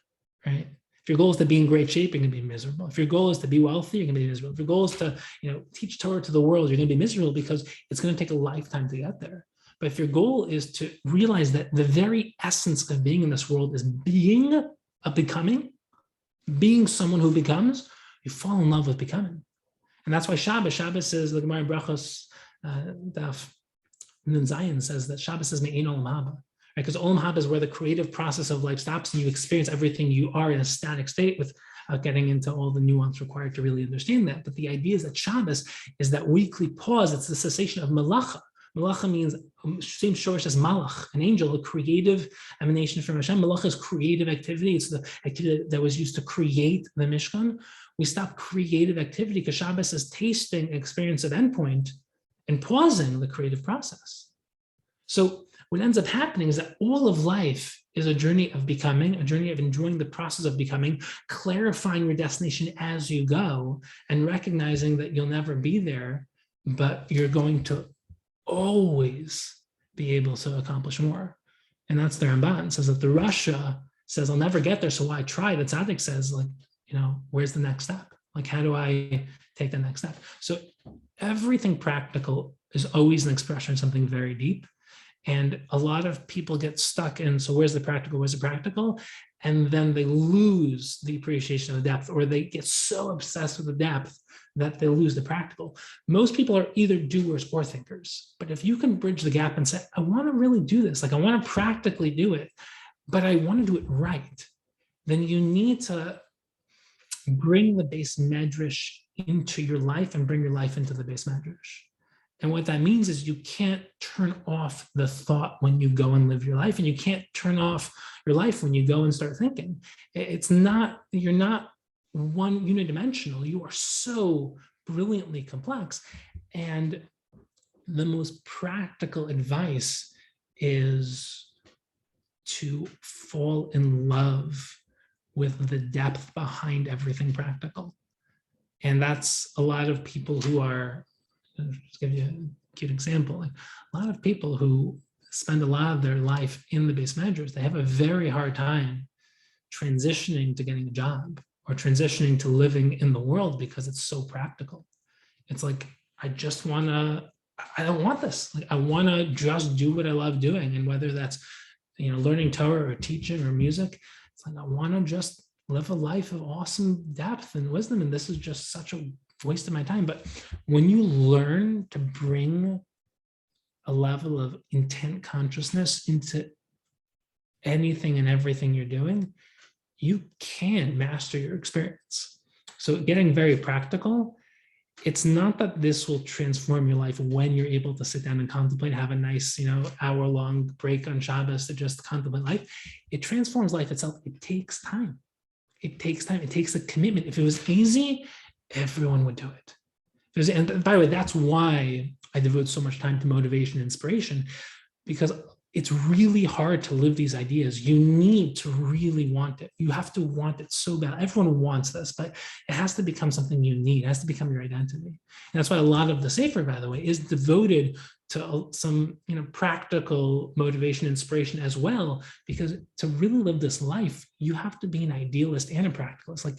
right? If your goal is to be in great shape, you're going to be miserable. If your goal is to be wealthy, you're going to be miserable. If your goal is to, teach Torah to the world, you're going to be miserable because it's going to take a lifetime to get there. But if your goal is to realize that the very essence of being in this world is being someone who becomes, you fall in love with becoming. And that's why Shabbos says, the Gemara in Brachos, Daf Nun Zayin says that Shabbos says Me'ein Olam Haba. Because Olam Haba is where the creative process of life stops and you experience everything you are in a static state without getting into all the nuance required to really understand that. But the idea is that Shabbos is that weekly pause. It's the cessation of malacha. Malacha means same shorish as malach, an angel, a creative emanation from Hashem. Malacha is creative activity. It's the activity that was used to create the Mishkan. We stop creative activity because Shabbos is tasting experience of endpoint and pausing the creative process. So what ends up happening is that all of life is a journey of becoming, a journey of enjoying the process of becoming, clarifying your destination as you go, and recognizing that you'll never be there, but you're going to always be able to accomplish more. And that's the Ramban. It says that the Rasha says, I'll never get there, so why try? The Tzadok says, where's the next step? How do I take the next step? So everything practical is always an expression of something very deep. And a lot of people get stuck in, so where's the practical, where's the practical? And then they lose the appreciation of the depth, or they get so obsessed with the depth that they lose the practical. Most people are either doers or thinkers. But if you can bridge the gap and say, I want to really do this, I want to practically do it, but I want to do it right, then you need to bring the base medrash into your life and bring your life into the base medrash. And what that means is you can't turn off the thought when you go and live your life, and you can't turn off your life when you go and start thinking. You're not one unidimensional. You are so brilliantly complex. And the most practical advice is to fall in love with the depth behind everything practical. And that's a lot of people who are, I'll just give you a cute example, like a lot of people who spend a lot of their life in the base measures, they have a very hard time transitioning to getting a job or transitioning to living in the world because it's so practical. It's like, I don't want this. Like, I want to just do what I love doing. And whether that's, learning Torah or teaching or music, it's like, I want to just live a life of awesome depth and wisdom. And this is just such a waste of my time. But when you learn to bring a level of intent consciousness into anything and everything you're doing, you can master your experience. So getting very practical, it's not that this will transform your life when you're able to sit down and contemplate, have a nice, hour-long break on Shabbos to just contemplate life. It transforms life itself. It takes time. It takes time. It takes a commitment. If it was easy, everyone would do it. And by the way, that's why I devote so much time to motivation and inspiration, because it's really hard to live these ideas. You need to really want it. You have to want it so bad. Everyone wants this, but it has to become something you need. It has to become your identity. And that's why a lot of the Sefer, by the way, is devoted to some practical motivation, inspiration as well, because to really live this life, you have to be an idealist and a practicalist. Like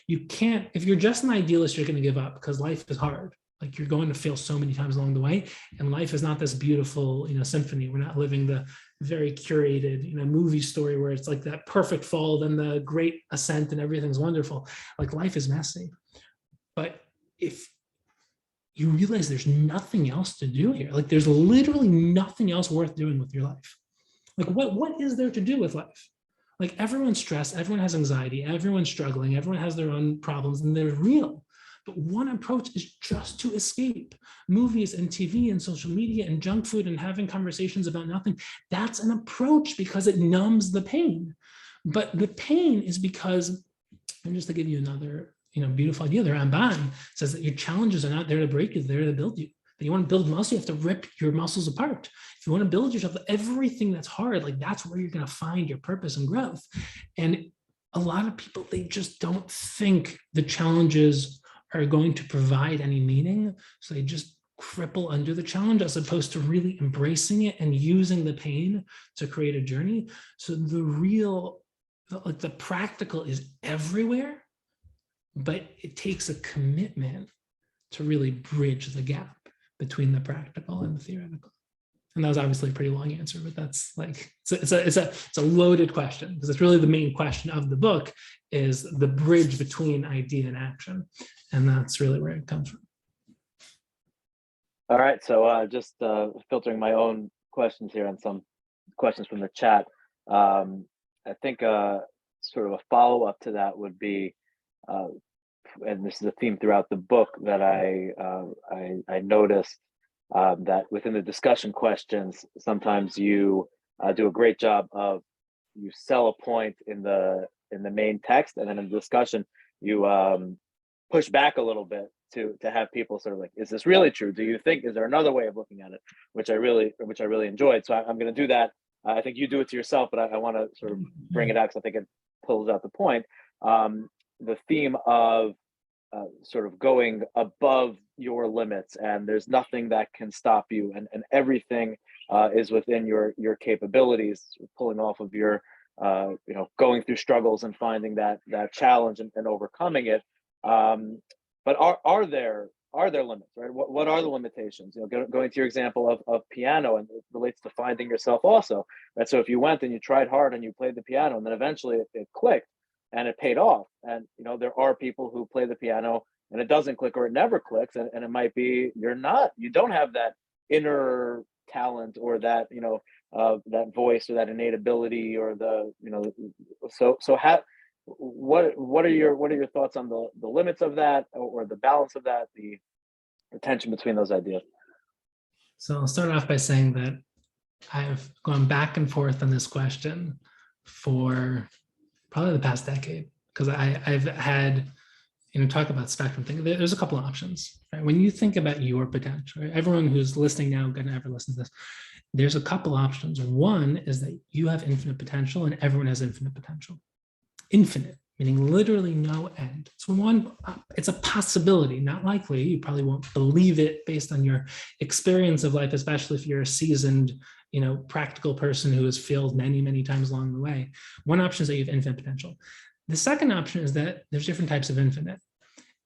you can't, if you're just an idealist, you're going to give up because life is hard. Like, you're going to fail so many times along the way, and life is not this beautiful, symphony. We're not living the very curated, movie story where it's like that perfect fall, then the great ascent, and everything's wonderful. Like, life is messy. But if you realize there's nothing else to do here, like there's literally nothing else worth doing with your life. Like, what is there to do with life? Like, everyone's stressed, everyone has anxiety, everyone's struggling, everyone has their own problems, and they're real. But one approach is just to escape. Movies and TV and social media and junk food and having conversations about nothing. That's an approach because it numbs the pain. But the pain is because, and just to give you another beautiful idea, the Ramban says that your challenges are not there to break you, they're there to build you. That you want to build muscle, you have to rip your muscles apart. If you want to build yourself, everything that's hard, like that's where you're going to find your purpose and growth. And a lot of people, they just don't think the challenges are going to provide any meaning. So they just cripple under the challenge as opposed to really embracing it and using the pain to create a journey. So the practical is everywhere, but it takes a commitment to really bridge the gap between the practical and the theoretical. And that was obviously a pretty long answer, but that's like, it's a loaded question, because it's really the main question of the book is the bridge between idea and action. And that's really where it comes from. All right, so just filtering my own questions here and some questions from the chat. I think sort of a follow-up to that would be, and this is a theme throughout the book that I noticed, that within the discussion questions, sometimes you do a great job of, you sell a point in the main text, and then in the discussion you push back a little bit to have people sort of like, is this really true? Do you think, is there another way of looking at it? Which I really enjoyed. So I'm going to do that. I think you do it to yourself, but I want to sort of bring it out because I think it pulls out the point. The theme of sort of going above your limits, and there's nothing that can stop you, and everything is within your capabilities, pulling off of your going through struggles and finding that challenge and overcoming it. But are there limits, right? What are the limitations? Going to your example of piano, and it relates to finding yourself also, right? So if you went and you tried hard and you played the piano, and then eventually it clicked and it paid off, and there are people who play the piano and it doesn't click, or it never clicks, and it might be you don't have that inner talent, or that that voice, or that innate ability, or so how, what are your thoughts on the limits of that, or the balance of that, the tension between those ideas? So I'll start off by saying that I've gone back and forth on this question for probably the past decade, because I've had, talk about spectrum thing. There's a couple of options, right? When you think about your potential, right? Everyone who's listening now, going to ever listen to this, there's a couple options. One is that you have infinite potential and everyone has infinite potential. infinite, meaning literally no end. So it's a possibility, not likely. You probably won't believe it based on your experience of life, especially if you're a seasoned, practical person who has failed many, many times along the way. One option is that you have infinite potential. The second option is that there's different types of infinite.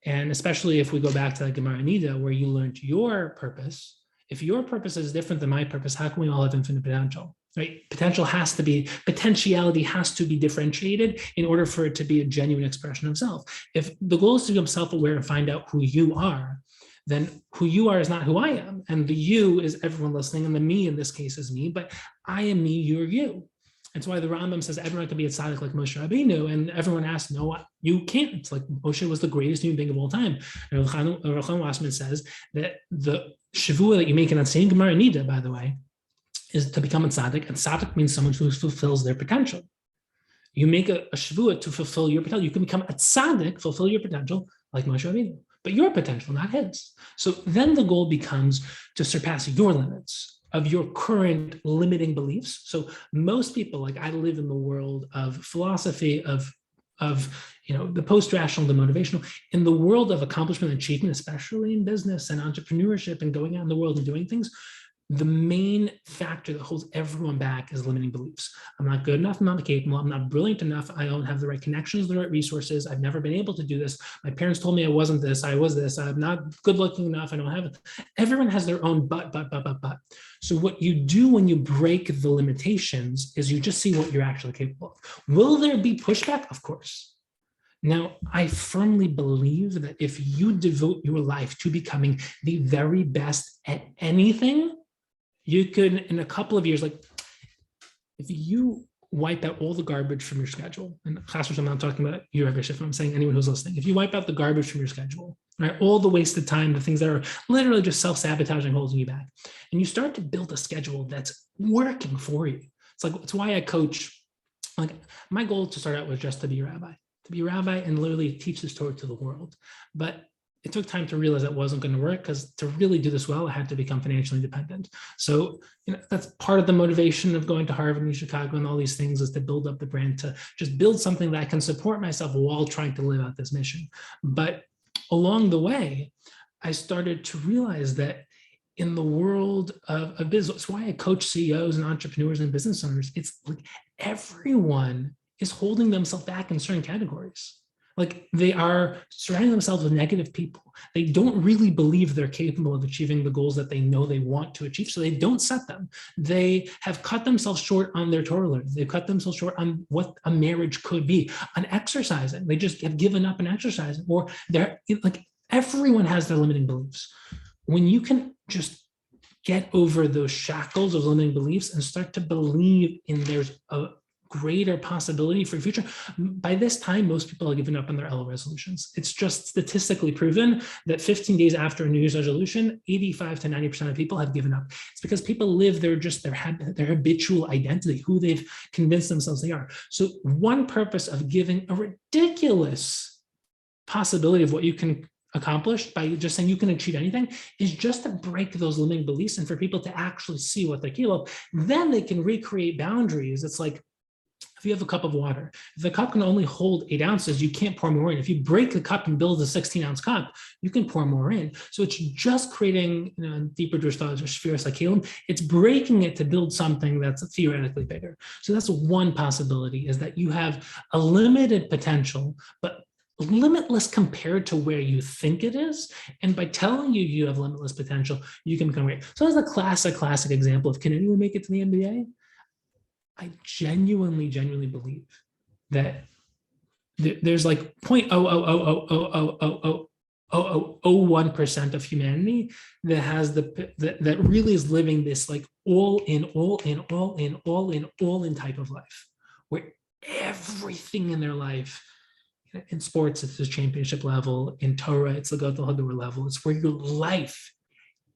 And especially if we go back to the Gemara Nida, where you learned your purpose, if your purpose is different than my purpose, how can we all have infinite potential? Right? Potentiality has to be differentiated in order for it to be a genuine expression of self. If the goal is to become self-aware and find out who you are, then who you are is not who I am. And the you is everyone listening, and the me in this case is me, but I am me, you're you. That's why the Rambam says everyone can be a tzaddik like Moshe Rabbeinu, and everyone asks, no, you can't. It's like Moshe was the greatest human being of all time. And Rabbi Reichman says that the shavua that you make in that same Gemara Nida, by the way, is to become a tzaddik, and tzaddik means someone who fulfills their potential. You make a shavua to fulfill your potential. You can become a tzaddik, fulfill your potential, like Moshe Rabbeinu, but your potential, not his. So then the goal becomes to surpass your limits of your current limiting beliefs. So most people, like I live in the world of philosophy, of the post-rational, the motivational, in the world of accomplishment and achievement, especially in business and entrepreneurship and going out in the world and doing things. The main factor that holds everyone back is limiting beliefs. I'm not good enough, I'm not capable, I'm not brilliant enough, I don't have the right connections, the right resources, I've never been able to do this. My parents told me I wasn't this, I was this, I'm not good looking enough, I don't have it. Everyone has their own but. So what you do when you break the limitations is you just see what you're actually capable of. Will there be pushback? Of course. Now, I firmly believe that if you devote your life to becoming the very best at anything, you could, in a couple of years, like if you wipe out all the garbage from your schedule, and I'm not talking about you, Rabbi Schiffman, I'm saying anyone who's listening, if you wipe out the garbage from your schedule, right, all the wasted time, the things that are literally just self-sabotaging, holding you back, and you start to build a schedule that's working for you. It's why I coach. Like my goal to start out was just to be a rabbi and literally teach this Torah to the world. But it took time to realize that wasn't going to work, because to really do this well, I had to become financially independent. So that's part of the motivation of going to Harvard and Chicago and all these things, is to build up the brand, to just build something that I can support myself while trying to live out this mission. But along the way, I started to realize that in the world of business, that's why I coach CEOs and entrepreneurs and business owners. It's like everyone is holding themselves back in certain categories. Like they are surrounding themselves with negative people. They don't really believe they're capable of achieving the goals that they know they want to achieve, so they don't set them. They have cut themselves short on their Torah learning. They've cut themselves short on what a marriage could be, on exercising. They just have given up on exercising, or they're like, everyone has their limiting beliefs. When you can just get over those shackles of limiting beliefs and start to believe in there's a greater possibility for the future. By this time, most people have given up on their Elul resolutions. It's just statistically proven that 15 days after a New Year's resolution, 85 to 90% of people have given up. It's because people live their habitual identity, who they've convinced themselves they are. So one purpose of giving a ridiculous possibility of what you can accomplish by just saying you can achieve anything is just to break those limiting beliefs and for people to actually see what they're capable of. Then they can recreate boundaries. It's like, if you have a cup of water, if the cup can only hold 8 ounces, you can't pour more in. If you break the cup and build a 16-ounce cup, you can pour more in. So it's just creating, deeper Jewish thoughts or Sfas Emes. It's breaking it to build something that's theoretically bigger. So that's one possibility, is that you have a limited potential, but limitless compared to where you think it is. And by telling you have limitless potential, you can become great. So that's the classic example of, can anyone make it to the NBA? I genuinely believe that there's like 0.0000001% of humanity that has that really is living this like all in type of life, where everything in their life, in sports, it's the championship level, in Torah, it's the Gadol Hador level. It's where your life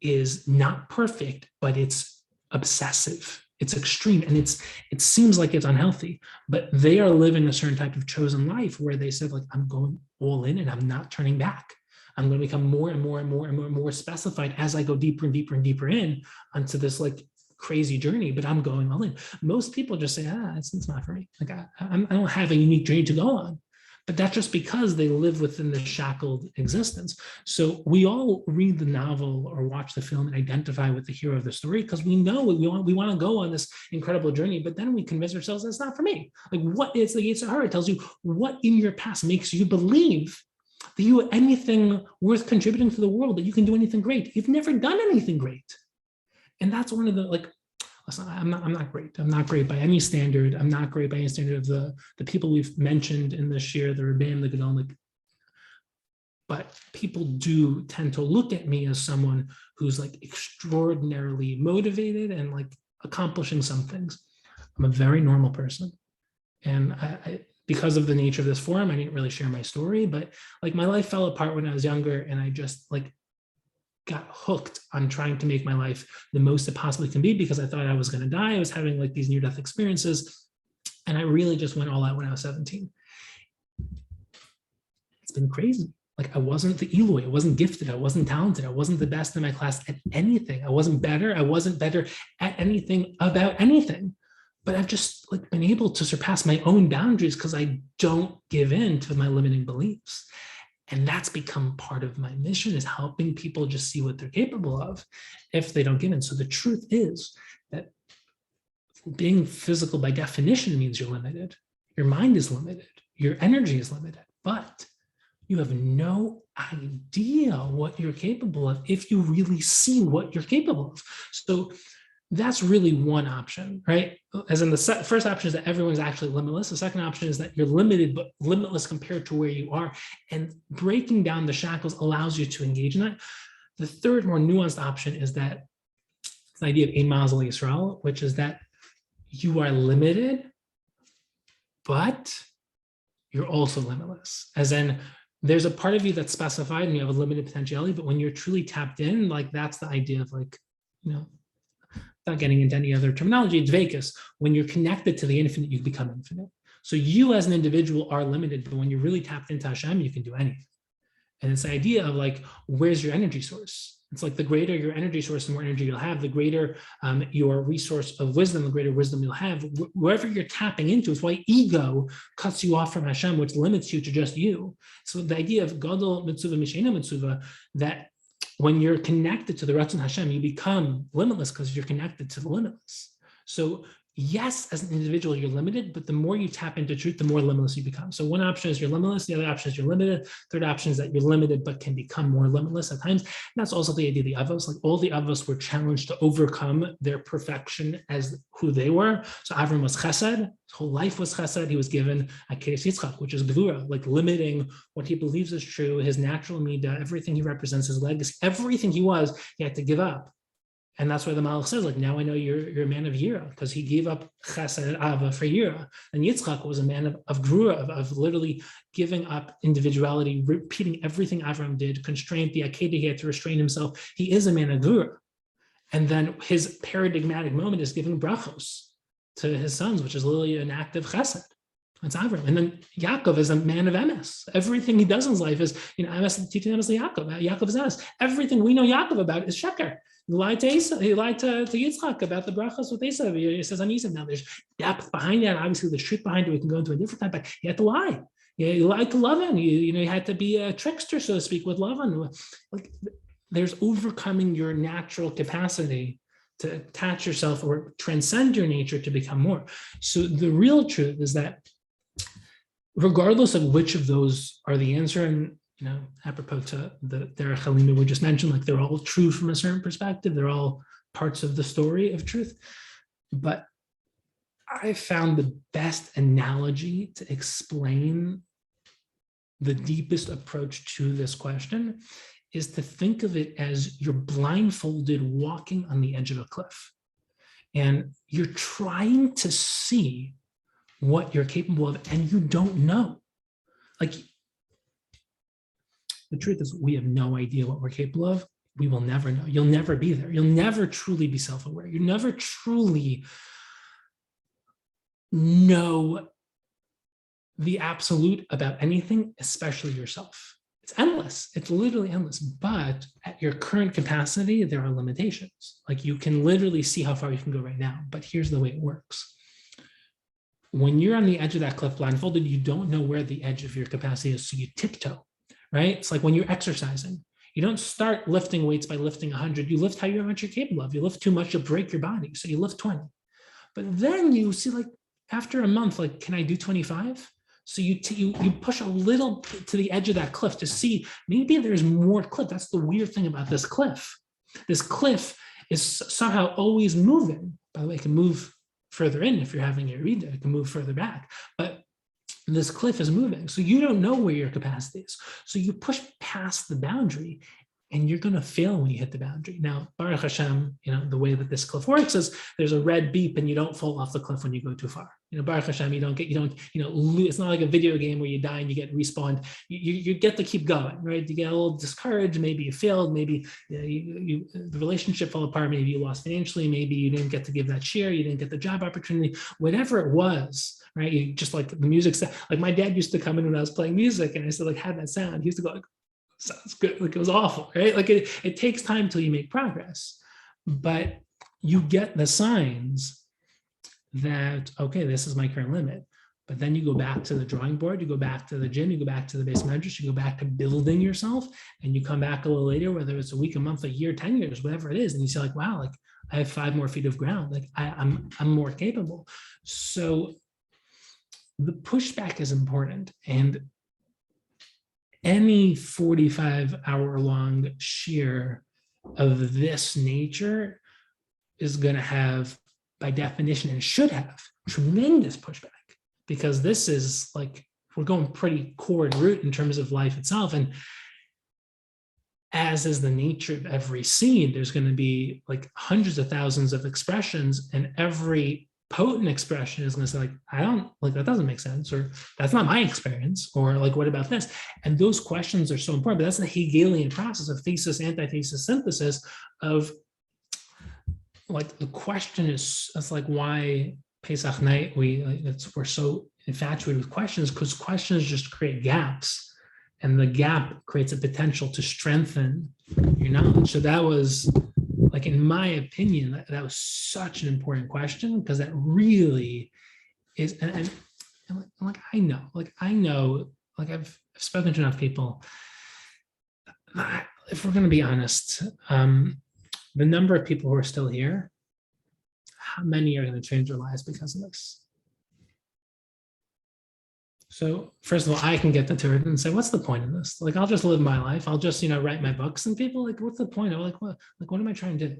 is not perfect, but it's obsessive. It's extreme, and it seems like it's unhealthy, but they are living a certain type of chosen life where they said, like, I'm going all in and I'm not turning back. I'm going to become more and more specified as I go deeper and deeper and deeper in onto this like crazy journey, but I'm going all in. Most people just say, it's not for me. Like I don't have a unique journey to go on. But that's just because they live within the shackled existence. So we all read the novel or watch the film and identify with the hero of the story because we know we want to go on this incredible journey, but then we convince ourselves that's not for me. Like what is the Yetzer Hara? It tells you what in your past makes you believe that you have anything worth contributing to the world, that you can do anything great. You've never done anything great. And that's one of the, like, listen, I'm not great. I'm not great by any standard. I'm not great by any standard of the people we've mentioned in this year, the Rebbeim, the Gedolim. But people do tend to look at me as someone who's like extraordinarily motivated and like accomplishing some things. I'm a very normal person. And I because of the nature of this forum, I didn't really share my story, but like my life fell apart when I was younger and I just like got hooked on trying to make my life the most it possibly can be because I thought I was going to die. I was having like these near-death experiences, and I really just went all out when I was 17. It's been crazy. Like I wasn't the Eloi, I wasn't gifted, I wasn't talented, I wasn't the best in my class at anything. I wasn't better at anything about anything. But I've just like been able to surpass my own boundaries because I don't give in to my limiting beliefs. And that's become part of my mission, is helping people just see what they're capable of if they don't give in. So the truth is that being physical by definition means you're limited. Your mind is limited. Your energy is limited. But you have no idea what you're capable of if you really see what you're capable of. So that's really one option, right? As in the first option is that everyone's actually limitless. The second option is that you're limited, but limitless compared to where you are. And breaking down the shackles allows you to engage in that. The third, more nuanced option is that the idea of Ein Mazel Yisrael, which is that you are limited, but you're also limitless. As in, there's a part of you that's specified and you have a limited potentiality, but when you're truly tapped in, like that's the idea of like, you know, not getting into any other terminology, it's Vekas. When you're connected to the infinite, you become infinite. So you as an individual are limited, but when you're really tapped into Hashem, you can do anything. And it's the idea of like, where's your energy source? It's like the greater your energy source, the more energy you'll have, the greater your resource of wisdom, the greater wisdom you'll have. Wherever you're tapping into, it's why ego cuts you off from Hashem, which limits you to just you. So the idea of Gadol Mitzvah Mishena Mitzvah, that when you're connected to the Ratzon Hashem, you become limitless because you're connected to the limitless. So yes, as an individual, you're limited, but the more you tap into truth, the more limitless you become. So one option is you're limitless, the other option is you're limited. Third option is that you're limited, but can become more limitless at times. And that's also the idea of the Avos. Like all the Avos were challenged to overcome their perfection as who they were. So Avram was chesed, his whole life was chesed. He was given a Keres Yitzchak, which is Gevura, like limiting what he believes is true, his natural midah, everything he represents, his legacy, everything he was, he had to give up. And that's why the Maharal says, like, now I know you're a man of Yira, because he gave up Chesed Ava for Yira. And Yitzchak was a man of Grua, of literally giving up individuality, repeating everything Avram did, constraint, the Akedah, he had to restrain himself. He is a man of Grua. And then his paradigmatic moment is giving brachos to his sons, which is literally an act of Chesed. That's Avram. And then Yaakov is a man of Emes. Everything he does in his life is, Emes, teaching Emes to Yaakov. Yaakov is Emes. Everything we know Yaakov about is Sheker. He lied to Yitzchak about the brachas with Esav. He says on Esav. Now there's depth behind that. Obviously, there's truth behind it. We can go into a different time, but he had to lie. He lied to Lavan. He had to be a trickster, so to speak, with Lavan. Like, there's overcoming your natural capacity to attach yourself or transcend your nature to become more. So the real truth is that regardless of which of those are the answer, and apropos to the Derech Halima we just mentioned, like they're all true from a certain perspective, they're all parts of the story of truth. But I found the best analogy to explain the deepest approach to this question is to think of it as you're blindfolded walking on the edge of a cliff. And you're trying to see what you're capable of, and you don't know. Like, the truth is, we have no idea what we're capable of. We will never know. You'll never be there. You'll never truly be self-aware. You never truly know the absolute about anything, especially yourself. it's endless. It's literally endless. But at your current capacity, there are limitations. Like you can literally see how far you can go right now. But here's the way it works. When you're on the edge of that cliff blindfolded, you don't know where the edge of your capacity is. So you tiptoe, right? It's like when you're exercising. You don't start lifting weights by lifting 100. You lift how much you're capable of. You lift too much, you'll break your body. So you lift 20. But then you see, like, after a month, like, can I do 25? So you push a little to the edge of that cliff to see maybe there's more cliff. That's the weird thing about this cliff. This cliff is somehow always moving. By the way, it can move further in if you're having your read. It can move further back. But this cliff is moving. So you don't know where your capacity is. So you push past the boundary and you're going to fail when you hit the boundary. Now, Baruch Hashem, the way that this cliff works is there's a red beep and you don't fall off the cliff when you go too far. Baruch Hashem, you don't lose. It's not like a video game where you die and you get respawned. You get to keep going, right? You get a little discouraged. Maybe you failed. Maybe the relationship fell apart. Maybe you lost financially. Maybe you didn't get to give that share. You didn't get the job opportunity. Whatever it was, right? You just like the music. Like my dad used to come in when I was playing music, and I said, like, how that sound? He used to go like, sounds good. Like it was awful, right? Like it takes time till you make progress, but you get the signs that, okay, this is my current limit. But then you go back to the drawing board, you go back to the gym, you go back to the base measures, you go back to building yourself, and you come back a little later, whether it's a week, a month, a year, 10 years, whatever it is. And you say like, wow, like I have 5 more feet of ground. Like I'm more capable. So the pushback is important. And any 45-hour-long shear of this nature is going to have, by definition, and should have, tremendous pushback, because this is like, we're going pretty core and root in terms of life itself. And as is the nature of every seed, there's going to be like hundreds of thousands of expressions, and every potent expression is going to say like, I don't like, that doesn't make sense, or that's not my experience, or like, what about this? And those questions are so important. But that's the Hegelian process of thesis, antithesis, synthesis of like, the question is, that's like why Pesach night, we're so infatuated with questions, because questions just create gaps, and the gap creates a potential to strengthen your knowledge. So that was, like, in my opinion, that was such an important question, because that really is, and I know, I've spoken to enough people. If we're going to be honest, the number of people who are still here, how many are going to change their lives because of this? So first of all, I can get the turd and say, what's the point of this? Like, I'll just live my life. I'll just, write my books. And people like, what's the point? I'm like, what am I trying to do?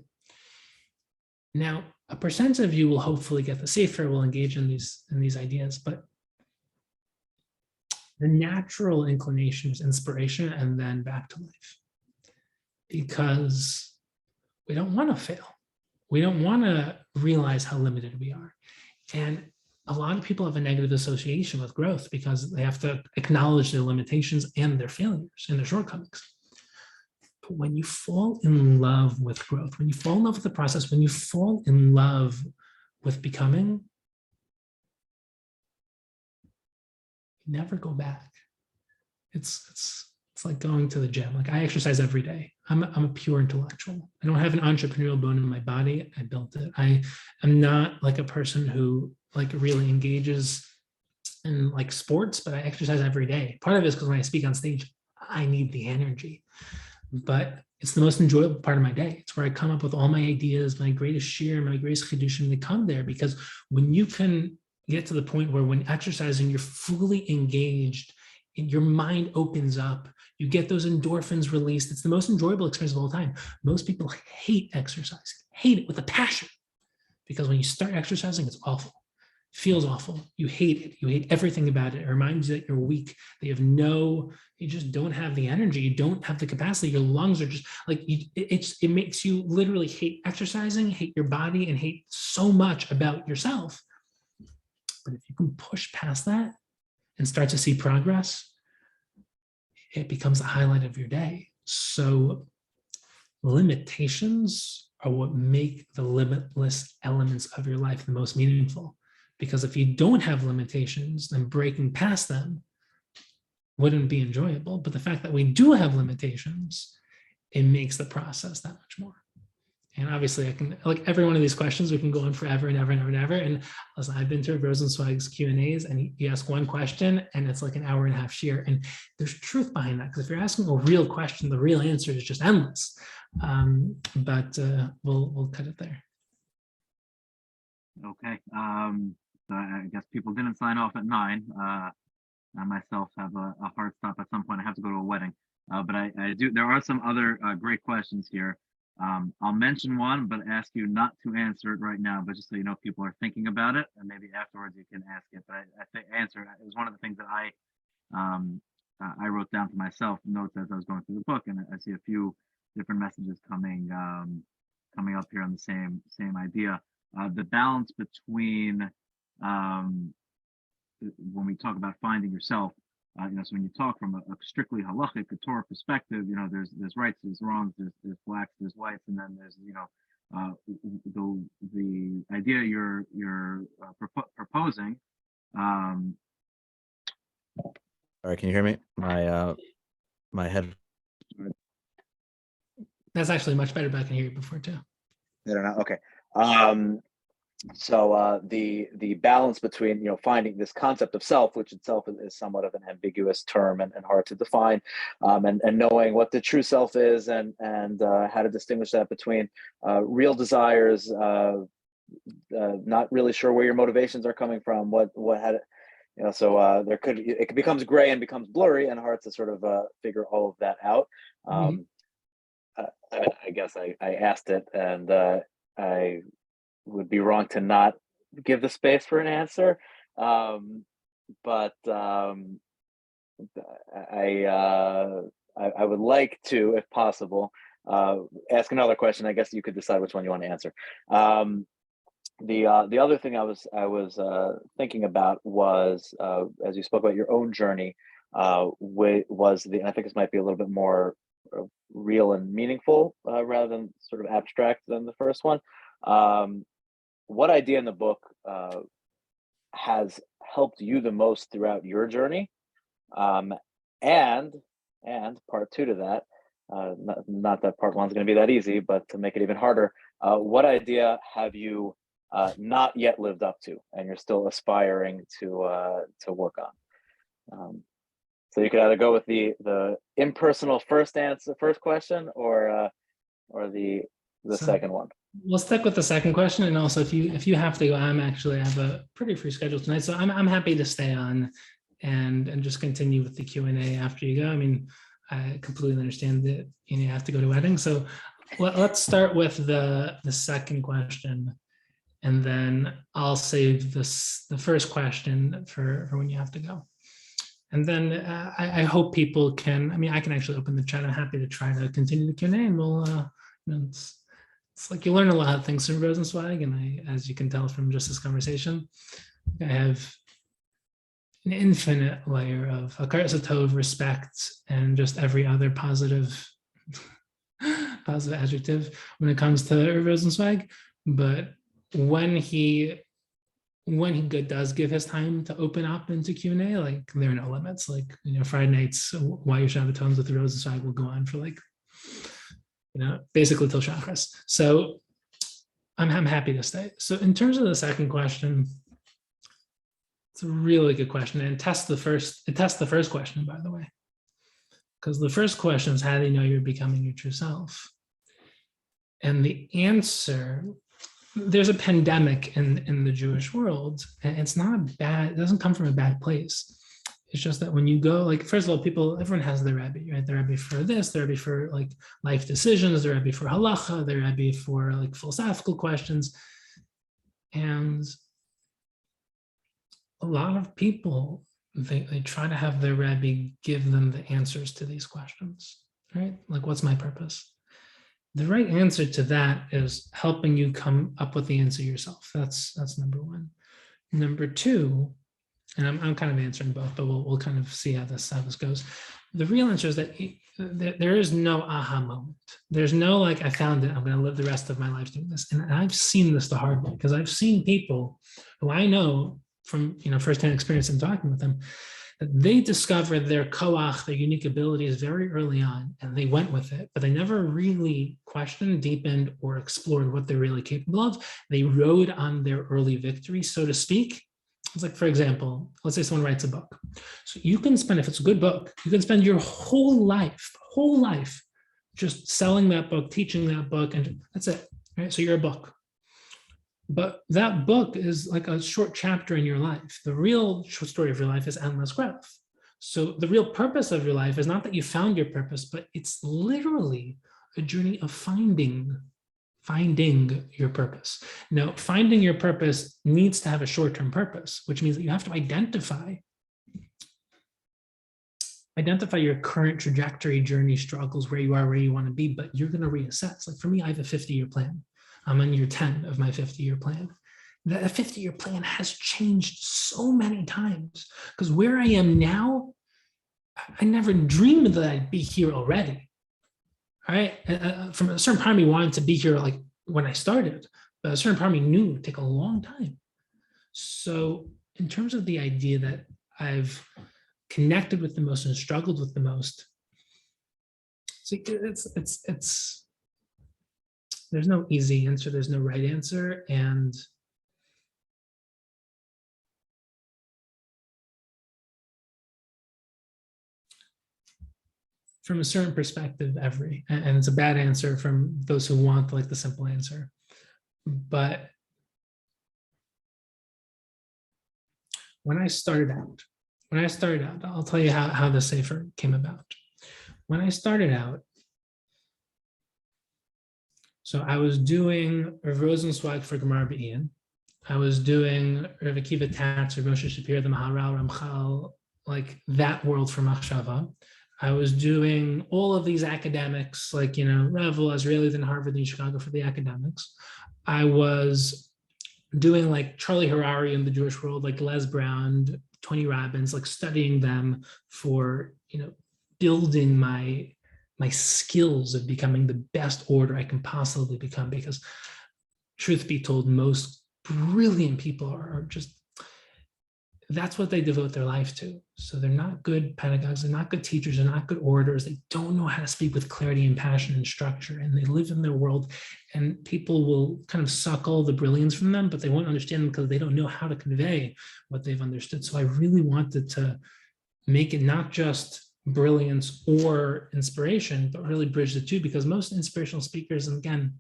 Now, a percentage of you will hopefully get the safer, will engage in these ideas, but the natural inclination is inspiration and then back to life, because we don't want to fail. We don't want to realize how limited we are. And a lot of people have a negative association with growth because they have to acknowledge their limitations and their failures and their shortcomings. But when you fall in love with growth, when you fall in love with the process, when you fall in love with becoming, you never go back. It's like going to the gym. Like, I exercise every day. I'm a pure intellectual. I don't have an entrepreneurial bone in my body. I built it. I am not like a person who like really engages in like sports, but I exercise every day. Part of it is because when I speak on stage, I need the energy, but it's the most enjoyable part of my day. It's where I come up with all my ideas, my greatest shir, my greatest chidushim. They come there because when you can get to the point where when exercising, you're fully engaged and your mind opens up, you get those endorphins released. It's the most enjoyable experience of all time. Most people hate exercising, hate it with a passion, because when you start exercising, it's awful. It feels awful. You hate it. You hate everything about it. It reminds you that you're weak, that you just don't have the energy. You don't have the capacity. Your lungs are just like, it makes you literally hate exercising, hate your body, and hate so much about yourself. But if you can push past that and start to see progress, it becomes the highlight of your day. So limitations are what make the limitless elements of your life the most meaningful. Because if you don't have limitations, then breaking past them wouldn't be enjoyable. But the fact that we do have limitations, it makes the process that much more. And obviously, I can, like every one of these questions, we can go on forever and ever and ever and ever. And listen, I've been to Rosenzweig's Q&As, and you ask one question and it's like an hour and a half sheer. And there's truth behind that, because if you're asking a real question, the real answer is just endless. But we'll cut it there. Okay. So I guess people didn't sign off at 9. I myself have a hard stop at some point. I have to go to a wedding. But I do. There are some other great questions here. I'll mention one, but ask you not to answer it right now. But just so you know, people are thinking about it, and maybe afterwards you can ask it. But I think answer it was one of the things that I wrote down for myself, notes as I was going through the book, and I see a few different messages coming up here on the same idea. The balance between when we talk about finding yourself, so when you talk from a strictly halachic, a Torah perspective, there's rights, there's wrongs, there's blacks, there's whites, and then there's the idea you're proposing. All right, can you hear me? My head. That's actually much better, but I can hear you before too. I don't know. Okay. So the balance between finding this concept of self, which itself is somewhat of an ambiguous term and hard to define, and knowing what the true self is, and how to distinguish that between real desires, not really sure where your motivations are coming from, so it becomes gray and becomes blurry and hard to sort of figure all of that out. I guess I asked it, and I would be wrong to not give the space for an answer, but I would like to, if possible, ask another question. I guess you could decide which one you want to answer. The other thing I was thinking about was, as you spoke about your own journey, and I think this might be a little bit more real and meaningful rather than sort of abstract than the first one. What idea in the book has helped you the most throughout your journey? And part 2 to that, not that part 1 is going to be that easy, but to make it even harder, what idea have you not yet lived up to, and you're still aspiring to work on? So you could either go with the impersonal first question, or the second one. We'll stick with the second question, and also if you have to go, I have a pretty free schedule tonight, so I'm happy to stay on and just continue with the Q&A after you go. I mean, I completely understand that you have to go to weddings, so let's start with the second question, and then I'll save the first question for when you have to go. And then I hope people can. I mean, I can actually open the chat. I'm happy to try to continue the Q&A, and we'll. It's like you learn a lot of things from Rosenzweig, and as you can tell from just this conversation, I have an infinite layer of hakaras hatov, respect, and just every other positive adjective when it comes to Rosenzweig. But when he does give his time to open up into Q&A, like there are no limits. Like Friday nights, Why Your Shabbatons with Rosenzweig will go on for basically till Shachris. So I'm happy to stay. So in terms of the second question, it's a really good question, and it tests the first question, by the way, because the first question is, how do you know you're becoming your true self? And the answer, there's a pandemic in the Jewish world, and it doesn't come from a bad place. It's just that when you go, like, first of all, everyone has their Rebbe, right? Their Rebbe for this, their Rebbe for like life decisions, their Rebbe for halacha, their Rebbe for like philosophical questions. And a lot of people, they try to have their Rebbe give them the answers to these questions, right? Like, what's my purpose? The right answer to that is helping you come up with the answer yourself. That's number one. Number two, and I'm kind of answering both, but we'll kind of see how this goes. The real answer is that there is no aha moment. There's no like, I found it, I'm going to live the rest of my life doing this. And I've seen this the hard way, because I've seen people who I know from firsthand experience in talking with them, They discovered their koach, their unique abilities very early on, and they went with it, but they never really questioned, deepened, or explored what they're really capable of. They rode on their early victory, so to speak. It's like, for example, let's say someone writes a book. So you can spend, if it's a good book, you can spend your whole life just selling that book, teaching that book, and that's it, right? So you're a book. But that book is like a short chapter in your life. The real short story of your life is endless growth. So the real purpose of your life is not that you found your purpose, but it's literally a journey of finding your purpose. Now, finding your purpose needs to have a short-term purpose, which means that you have to identify your current trajectory, journey, struggles, where you are, where you want to be, but you're going to reassess. Like for me, I have a 50-year plan. I'm on year 10 of my 50-year plan. That 50-year plan has changed so many times because where I am now, I never dreamed that I'd be here already. All right. From a certain part of me wanted to be here like when I started, but a certain part of me knew it would take a long time. So in terms of the idea that I've connected with the most and struggled with the most, it's there's no easy answer, there's no right answer. And from a certain perspective, and it's a bad answer from those who want like the simple answer. But when I started out, I'll tell you how the Sefer came about. When I started out, so I was doing Rav Rosenzweig for Gemara B'Ian. I was doing Rav Akiva Tatz, Rav Moshe Shapir, the Maharal, Ramchal, like that world for Machshava. I was doing all of these academics, like, Revel, Azrieli, then Harvard, then Chicago for the academics. I was doing like Charlie Harari in the Jewish world, like Les Brown, Tony Robbins, like studying them for, building my skills of becoming the best orator I can possibly become, because truth be told, most brilliant people are just, that's what they devote their life to. So they're not good pedagogues, they're not good teachers, they're not good orators, they don't know how to speak with clarity and passion and structure, and they live in their world, and people will kind of suck all the brilliance from them, but they won't understand them because they don't know how to convey what they've understood. So I really wanted to make it not just brilliance or inspiration, but really bridge the two, because most inspirational speakers, and again,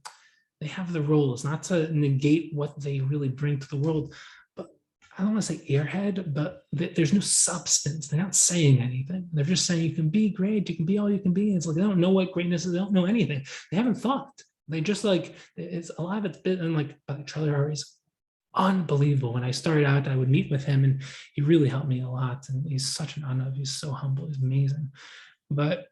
they have the role. It's not to negate what they really bring to the world, but I don't want to say airhead, but there's no substance. They're not saying anything. They're just saying you can be great, you can be all you can be. It's like they don't know what greatness is, they don't know anything. They haven't thought. They just like, it's a lot of it's been like Charlie Harari's unbelievable. When I started out, I would meet with him and he really helped me a lot. And he's such an honor. He's so humble. He's amazing. But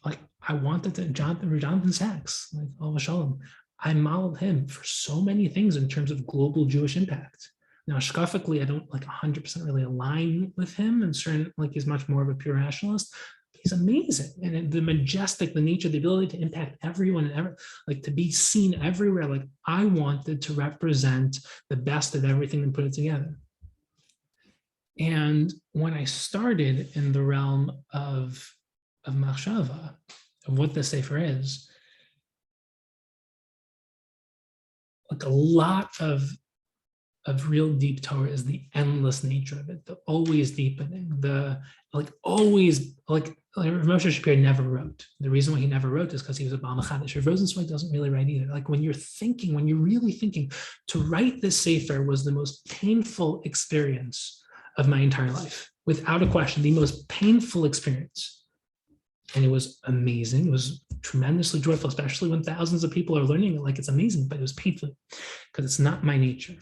like I wanted to, Jonathan Sachs, like Al Shalom, I modeled him for so many things in terms of global Jewish impact. Now, shkafically, I don't like 100% really align with him, and certain like he's much more of a pure rationalist. He's amazing, and the majestic, the nature, the ability to impact everyone and like to be seen everywhere. Like I wanted to represent the best of everything and put it together. And when I started in the realm of Machshava, of what the Sefer is, like a lot of real deep Torah is the endless nature of it, the always deepening, the like always like Moshe Shapir never wrote. The reason why he never wrote is because he was a Baal Machadish. Rav Rosenzweig doesn't really write either. Like when you're really thinking, to write this Sefer was the most painful experience of my entire life, without a question, the most painful experience. And it was amazing. It was tremendously joyful, especially when thousands of people are learning it. Like it's amazing, but it was painful because it's not my nature.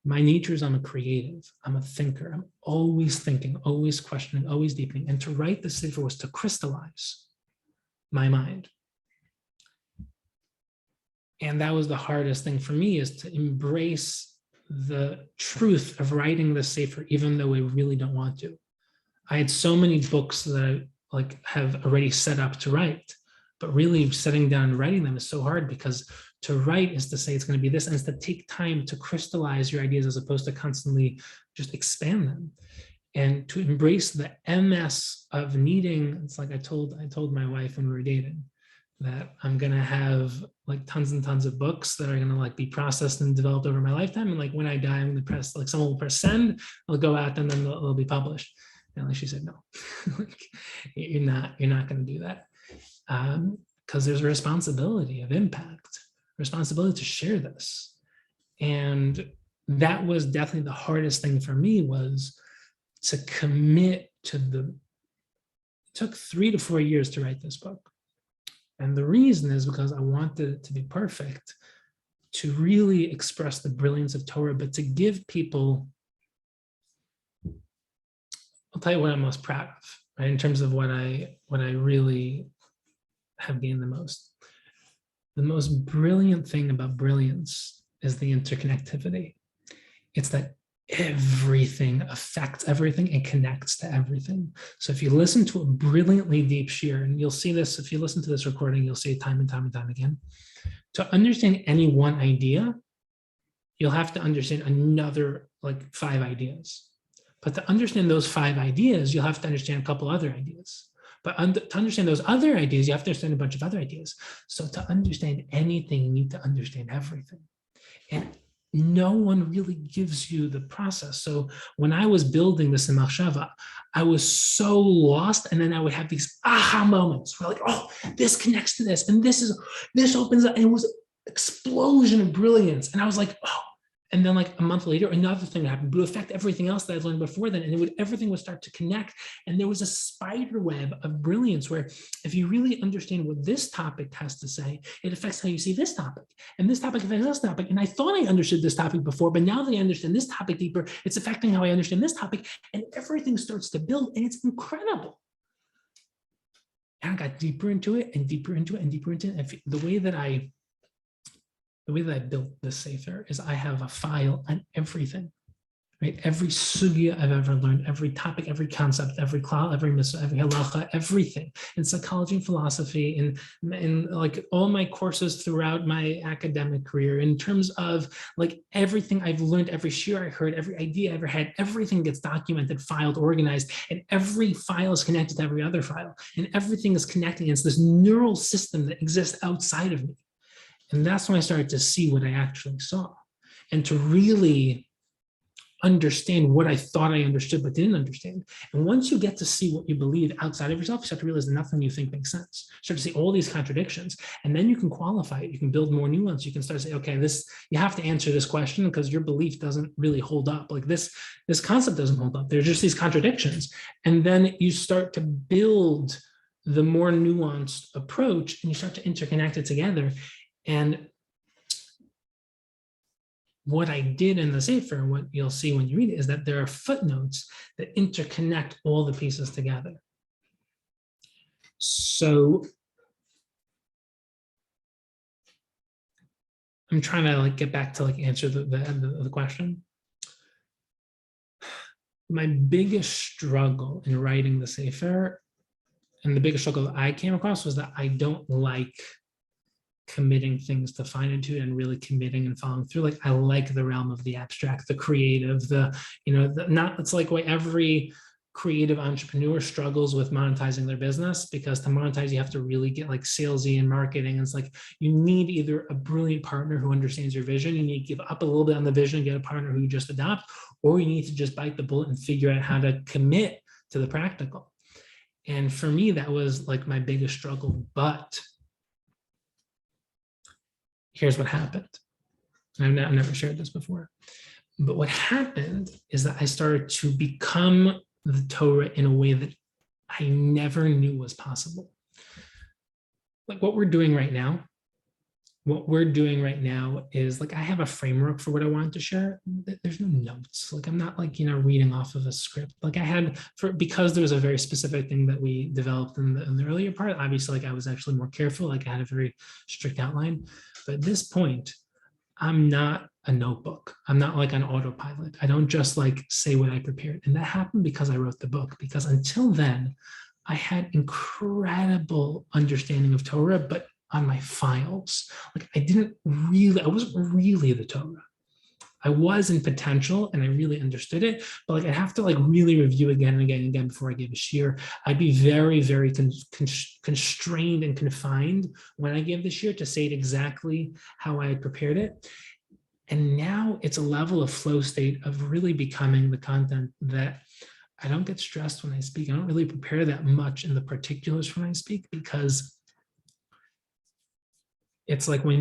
My nature is I'm a creative, I'm a thinker. I'm always thinking, always questioning, always deepening. And to write the Sefer was to crystallize my mind. And that was the hardest thing for me, is to embrace the truth of writing the Sefer, even though I really don't want to. I had so many books that I like have already set up to write, but really sitting down and writing them is so hard, because to write is to say it's going to be this, and it's to take time to crystallize your ideas as opposed to constantly just expand them. and to embrace the MS of needing. It's like I told my wife when we were dating that I'm gonna have like tons and tons of books that are gonna like be processed and developed over my lifetime, and like when I die, I'm gonna press, like someone will press send, I'll go out and then they'll be published. And like she said, no, like, you're not gonna do that, because there's a responsibility of impact, responsibility to share this. And that was definitely the hardest thing for me, was to commit to it took 3 to 4 years to write this book. And the reason is because I wanted it to be perfect, to really express the brilliance of Torah, but to give people, I'll tell you what I'm most proud of, right? In terms of what I really have gained the most. The most brilliant thing about brilliance is the interconnectivity. It's that everything affects everything and connects to everything. So if you listen to a brilliantly deep shiur, and you'll see this, if you listen to this recording, you'll see it time and time and time again. To understand any one idea, you'll have to understand another like 5 ideas. But to understand those 5 ideas, you'll have to understand a couple other ideas. But to understand those other ideas, you have to understand a bunch of other ideas. So to understand anything, you need to understand everything. And no one really gives you the process. So when I was building this in Machshava, I was so lost. And then I would have these aha moments where like, oh, this connects to this. And this opens up. And it was an explosion of brilliance. And I was like, oh. And then like a month later, another thing happened, but it would affect everything else that I'd learned before then. And everything would start to connect. And there was a spider web of brilliance where if you really understand what this topic has to say, it affects how you see this topic. And this topic affects this topic. And I thought I understood this topic before, but now that I understand this topic deeper, it's affecting how I understand this topic. And everything starts to build, and it's incredible. And I got deeper into it and deeper into it and deeper into it. And the way that I built this sefer is I have a file on everything, right? Every sugya I've ever learned, every topic, every concept, every klal, every mitzvah, every halacha, everything in psychology and philosophy, in like all my courses throughout my academic career, in terms of like everything I've learned, every shiur I heard, every idea I ever had, everything gets documented, filed, organized, and every file is connected to every other file, and everything is connecting. It's this neural system that exists outside of me. And that's when I started to see what I actually saw, and to really understand what I thought I understood but didn't understand. And once you get to see what you believe outside of yourself, you start to realize that nothing you think makes sense. You start to see all these contradictions, and then you can qualify it. You can build more nuance. You can start to say, okay, you have to answer this question because your belief doesn't really hold up. Like this concept doesn't hold up. There's just these contradictions. And then you start to build the more nuanced approach, and you start to interconnect it together. And what I did in the sefer, and what you'll see when you read it, is that there are footnotes that interconnect all the pieces together. So I'm trying to like get back to like answer the question. My biggest struggle in writing the sefer, and the biggest struggle that I came across, was that I don't like committing things to finitude and really committing and following through. Like I like the realm of the abstract, the creative, it's like why every creative entrepreneur struggles with monetizing their business, because to monetize, you have to really get like salesy and marketing. It's like, you need either a brilliant partner who understands your vision, you need to give up a little bit on the vision and get a partner who you just adopt, or you need to just bite the bullet and figure out how to commit to the practical. And for me, that was like my biggest struggle. But here's what happened. I've never shared this before. But what happened is that I started to become the Torah in a way that I never knew was possible. Like what we're doing right now is like, I have a framework for what I wanted to share. There's no notes. Like I'm not like, reading off of a script. Like I had, because there was a very specific thing that we developed in the earlier part, obviously like I was actually more careful. Like I had a very strict outline. But at this point, I'm not a notebook. I'm not like an autopilot. I don't just like say what I prepared. And that happened because I wrote the book, because until then, I had incredible understanding of Torah, but on my files. Like I wasn't really the Torah. I was in potential and I really understood it, but like I have to like really review again and again and again before I give a shiur. I'd be very, very constrained and confined when I give the shiur to say it exactly how I had prepared it. And now it's a level of flow state of really becoming the content that I don't get stressed when I speak. I don't really prepare that much in the particulars when I speak, because it's like when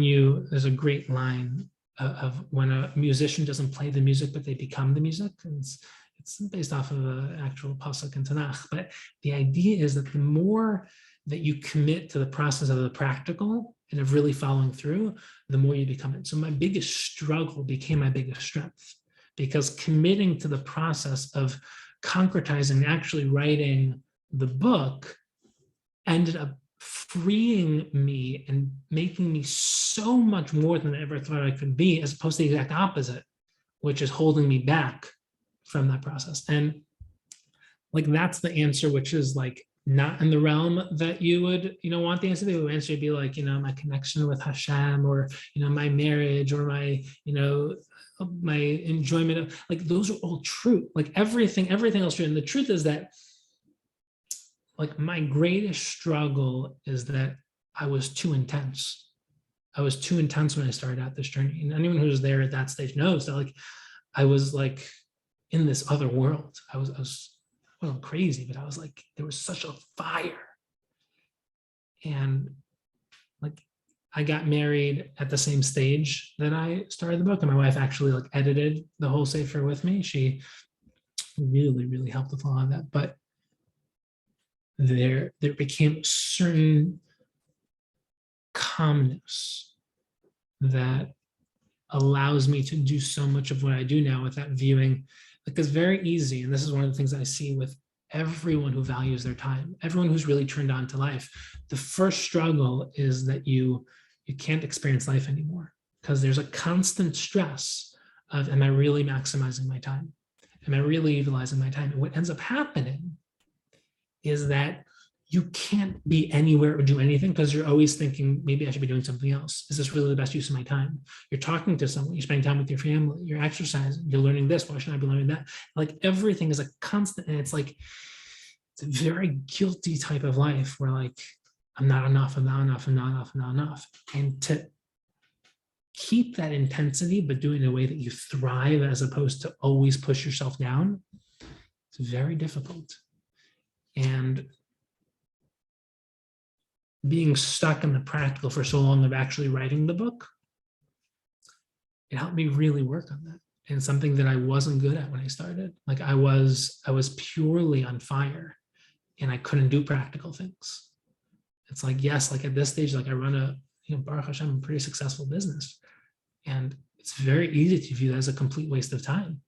there's a great line of when a musician doesn't play the music, but they become the music. And it's based off of an actual pasuk in Tanach. But the idea is that the more that you commit to the process of the practical and of really following through, the more you become it. So my biggest struggle became my biggest strength, because committing to the process of concretizing, actually writing the book ended up freeing me and making me so much more than I ever thought I could be, as opposed to the exact opposite, which is holding me back from that process. And like, that's the answer, which is like not in the realm that you would, want the answer. The answer would be like, my connection with Hashem, or, my marriage, or my, my enjoyment of, like, those are all true. Like everything else true. And the truth is that, like, my greatest struggle is that I was too intense. I was too intense when I started out this journey. And anyone who's there at that stage knows that, like, I was like in this other world. I wasn't crazy, but I was like, there was such a fire. And like, I got married at the same stage that I started the book, and my wife actually like edited the whole sefer with me. She really, really helped with a lot of that. But there became a certain calmness that allows me to do so much of what I do now without viewing, like, it's very easy. And this is one of the things I see with everyone who values their time, everyone who's really turned on to life. The first struggle is that you can't experience life anymore, because there's a constant stress of, am I really maximizing my time? Am I really utilizing my time? And what ends up happening is that you can't be anywhere or do anything, because you're always thinking, maybe I should be doing something else. Is this really the best use of my time? You're talking to someone, you're spending time with your family, you're exercising, you're learning this, why shouldn't I be learning that? Like, everything is a constant, and it's like, it's a very guilty type of life where like, I'm not enough, I'm not enough, I'm not enough, I'm not enough. And to keep that intensity, but do it in a way that you thrive, as opposed to always push yourself down, it's very difficult. And being stuck in the practical for so long of actually writing the book, it helped me really work on that. And something that I wasn't good at when I started. Like, I was purely on fire, and I couldn't do practical things. It's like, yes, like at this stage, like I run a, Baruch Hashem, a pretty successful business. And it's very easy to view that as a complete waste of time.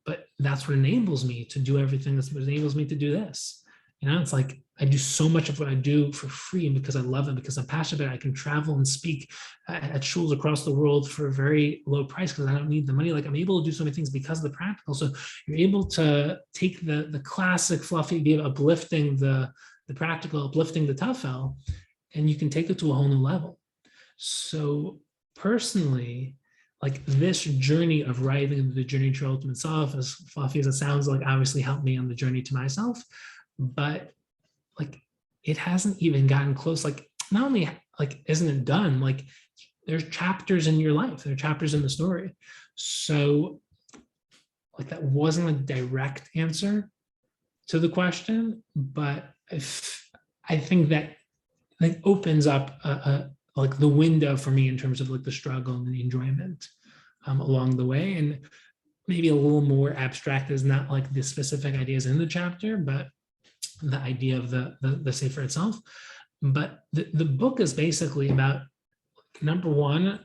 But that's what enables me to do everything. That's what enables me to do this. It's like, I do so much of what I do for free, and because I love it, because I'm passionate about it. I can travel and speak at shuls across the world for a very low price, because I don't need the money. Like, I'm able to do so many things because of the practical. So you're able to take the classic fluffy idea of uplifting the practical, uplifting the tafel, and you can take it to a whole new level. So personally, like, this journey of writing the journey to your ultimate self, as fluffy as it sounds, like, obviously helped me on the journey to myself. But like, it hasn't even gotten close. Like, not only like, isn't it done, like, there's chapters in your life, there are chapters in the story. So like, that wasn't a direct answer to the question, but I think that like opens up like the window for me in terms of like the struggle and the enjoyment along the way. And maybe a little more abstract is not like the specific ideas in the chapter, but the idea of the sefer itself. But the book is basically about, number one,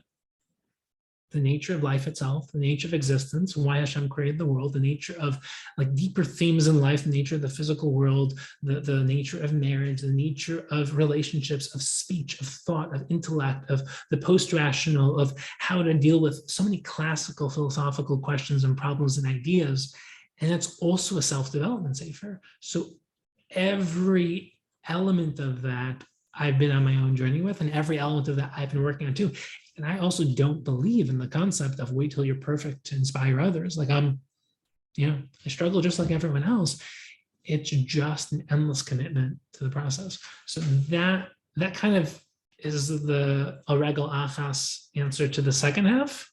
the nature of life itself, the nature of existence, why Hashem created the world, the nature of like deeper themes in life, the nature of the physical world, the nature of marriage, the nature of relationships, of speech, of thought, of intellect, of the post-rational, of how to deal with so many classical philosophical questions and problems and ideas. And it's also a self-development sefer. So every element of that I've been on my own journey with, and every element of that I've been working on too. And I also don't believe in the concept of wait till you're perfect to inspire others. Like I struggle just like everyone else. It's just an endless commitment to the process. So that kind of is the a regal achas answer to the second half.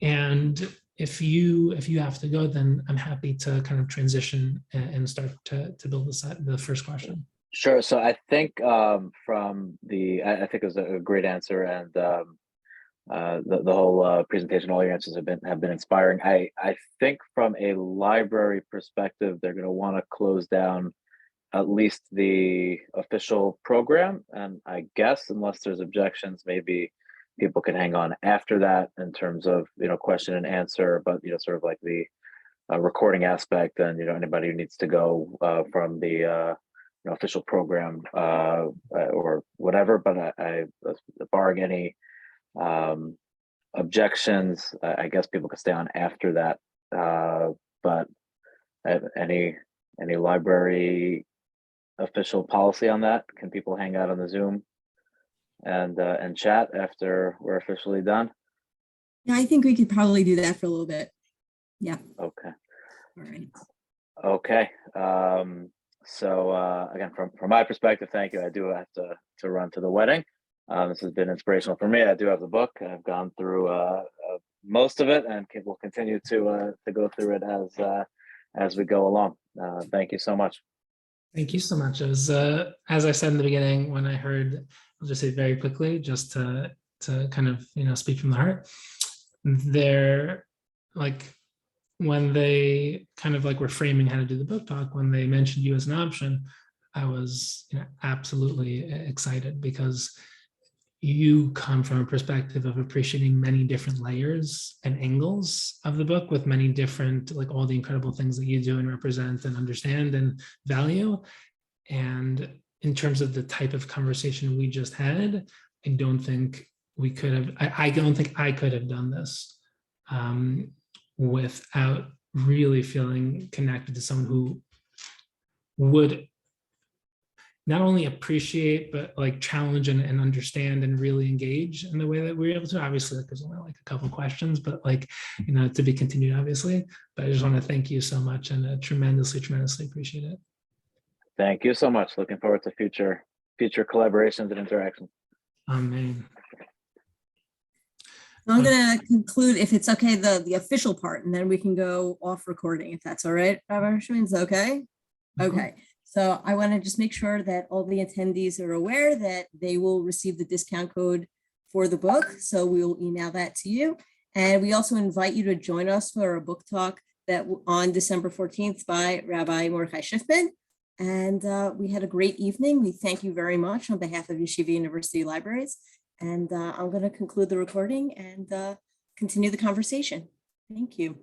And if you have to go, then I'm happy to kind of transition and start to build the first question. Sure. So I think I think it was a great answer, and the whole presentation, all your answers have been inspiring. I think from a library perspective, they're going to want to close down at least the official program, and I guess unless there's objections, maybe people can hang on after that in terms of question and answer, but sort of like the recording aspect, and anybody who needs to go from the official program or whatever. But I barring any objections, I guess people could stay on after that. But any library official policy on that? Can people hang out on the Zoom and chat after we're officially done? Yeah, I think we could probably do that for a little bit. Yeah. Okay. All right. Okay. So again, from my perspective, thank you. I do have to run to the wedding. This has been inspirational for me. I do have the book. I've gone through most of it, and will continue to go through it as we go along. Thank you so much. Thank you so much. It was, as I said in the beginning, when I heard, I'll just say very quickly, just to kind of speak from the heart. They're like, when they kind of like were framing how to do the book talk, when they mentioned you as an option, I was absolutely excited, because you come from a perspective of appreciating many different layers and angles of the book, with many different, like all the incredible things that you do and represent and understand and value. And in terms of the type of conversation we just had, I don't think we could have, I don't think I could have done this without really feeling connected to someone who would not only appreciate, but like challenge and understand and really engage in the way that we were able to. Obviously, like, there's only like a couple questions, but like, to be continued, obviously. But I just want to thank you so much, and tremendously appreciate it. Thank you so much. Looking forward to future collaborations and interactions. Amen. I'm going to conclude, if it's okay, the official part, and then we can go off recording, if that's all right, Rabbi Shmuel, is that okay? Okay. So I want to just make sure that all the attendees are aware that they will receive the discount code for the book. So we will email that to you. And we also invite you to join us for a book talk that on December 14th by Rabbi Mordechai Schiffman. And we had a great evening. We thank you very much on behalf of Yeshiva University Libraries. And I'm going to conclude the recording and continue the conversation. Thank you.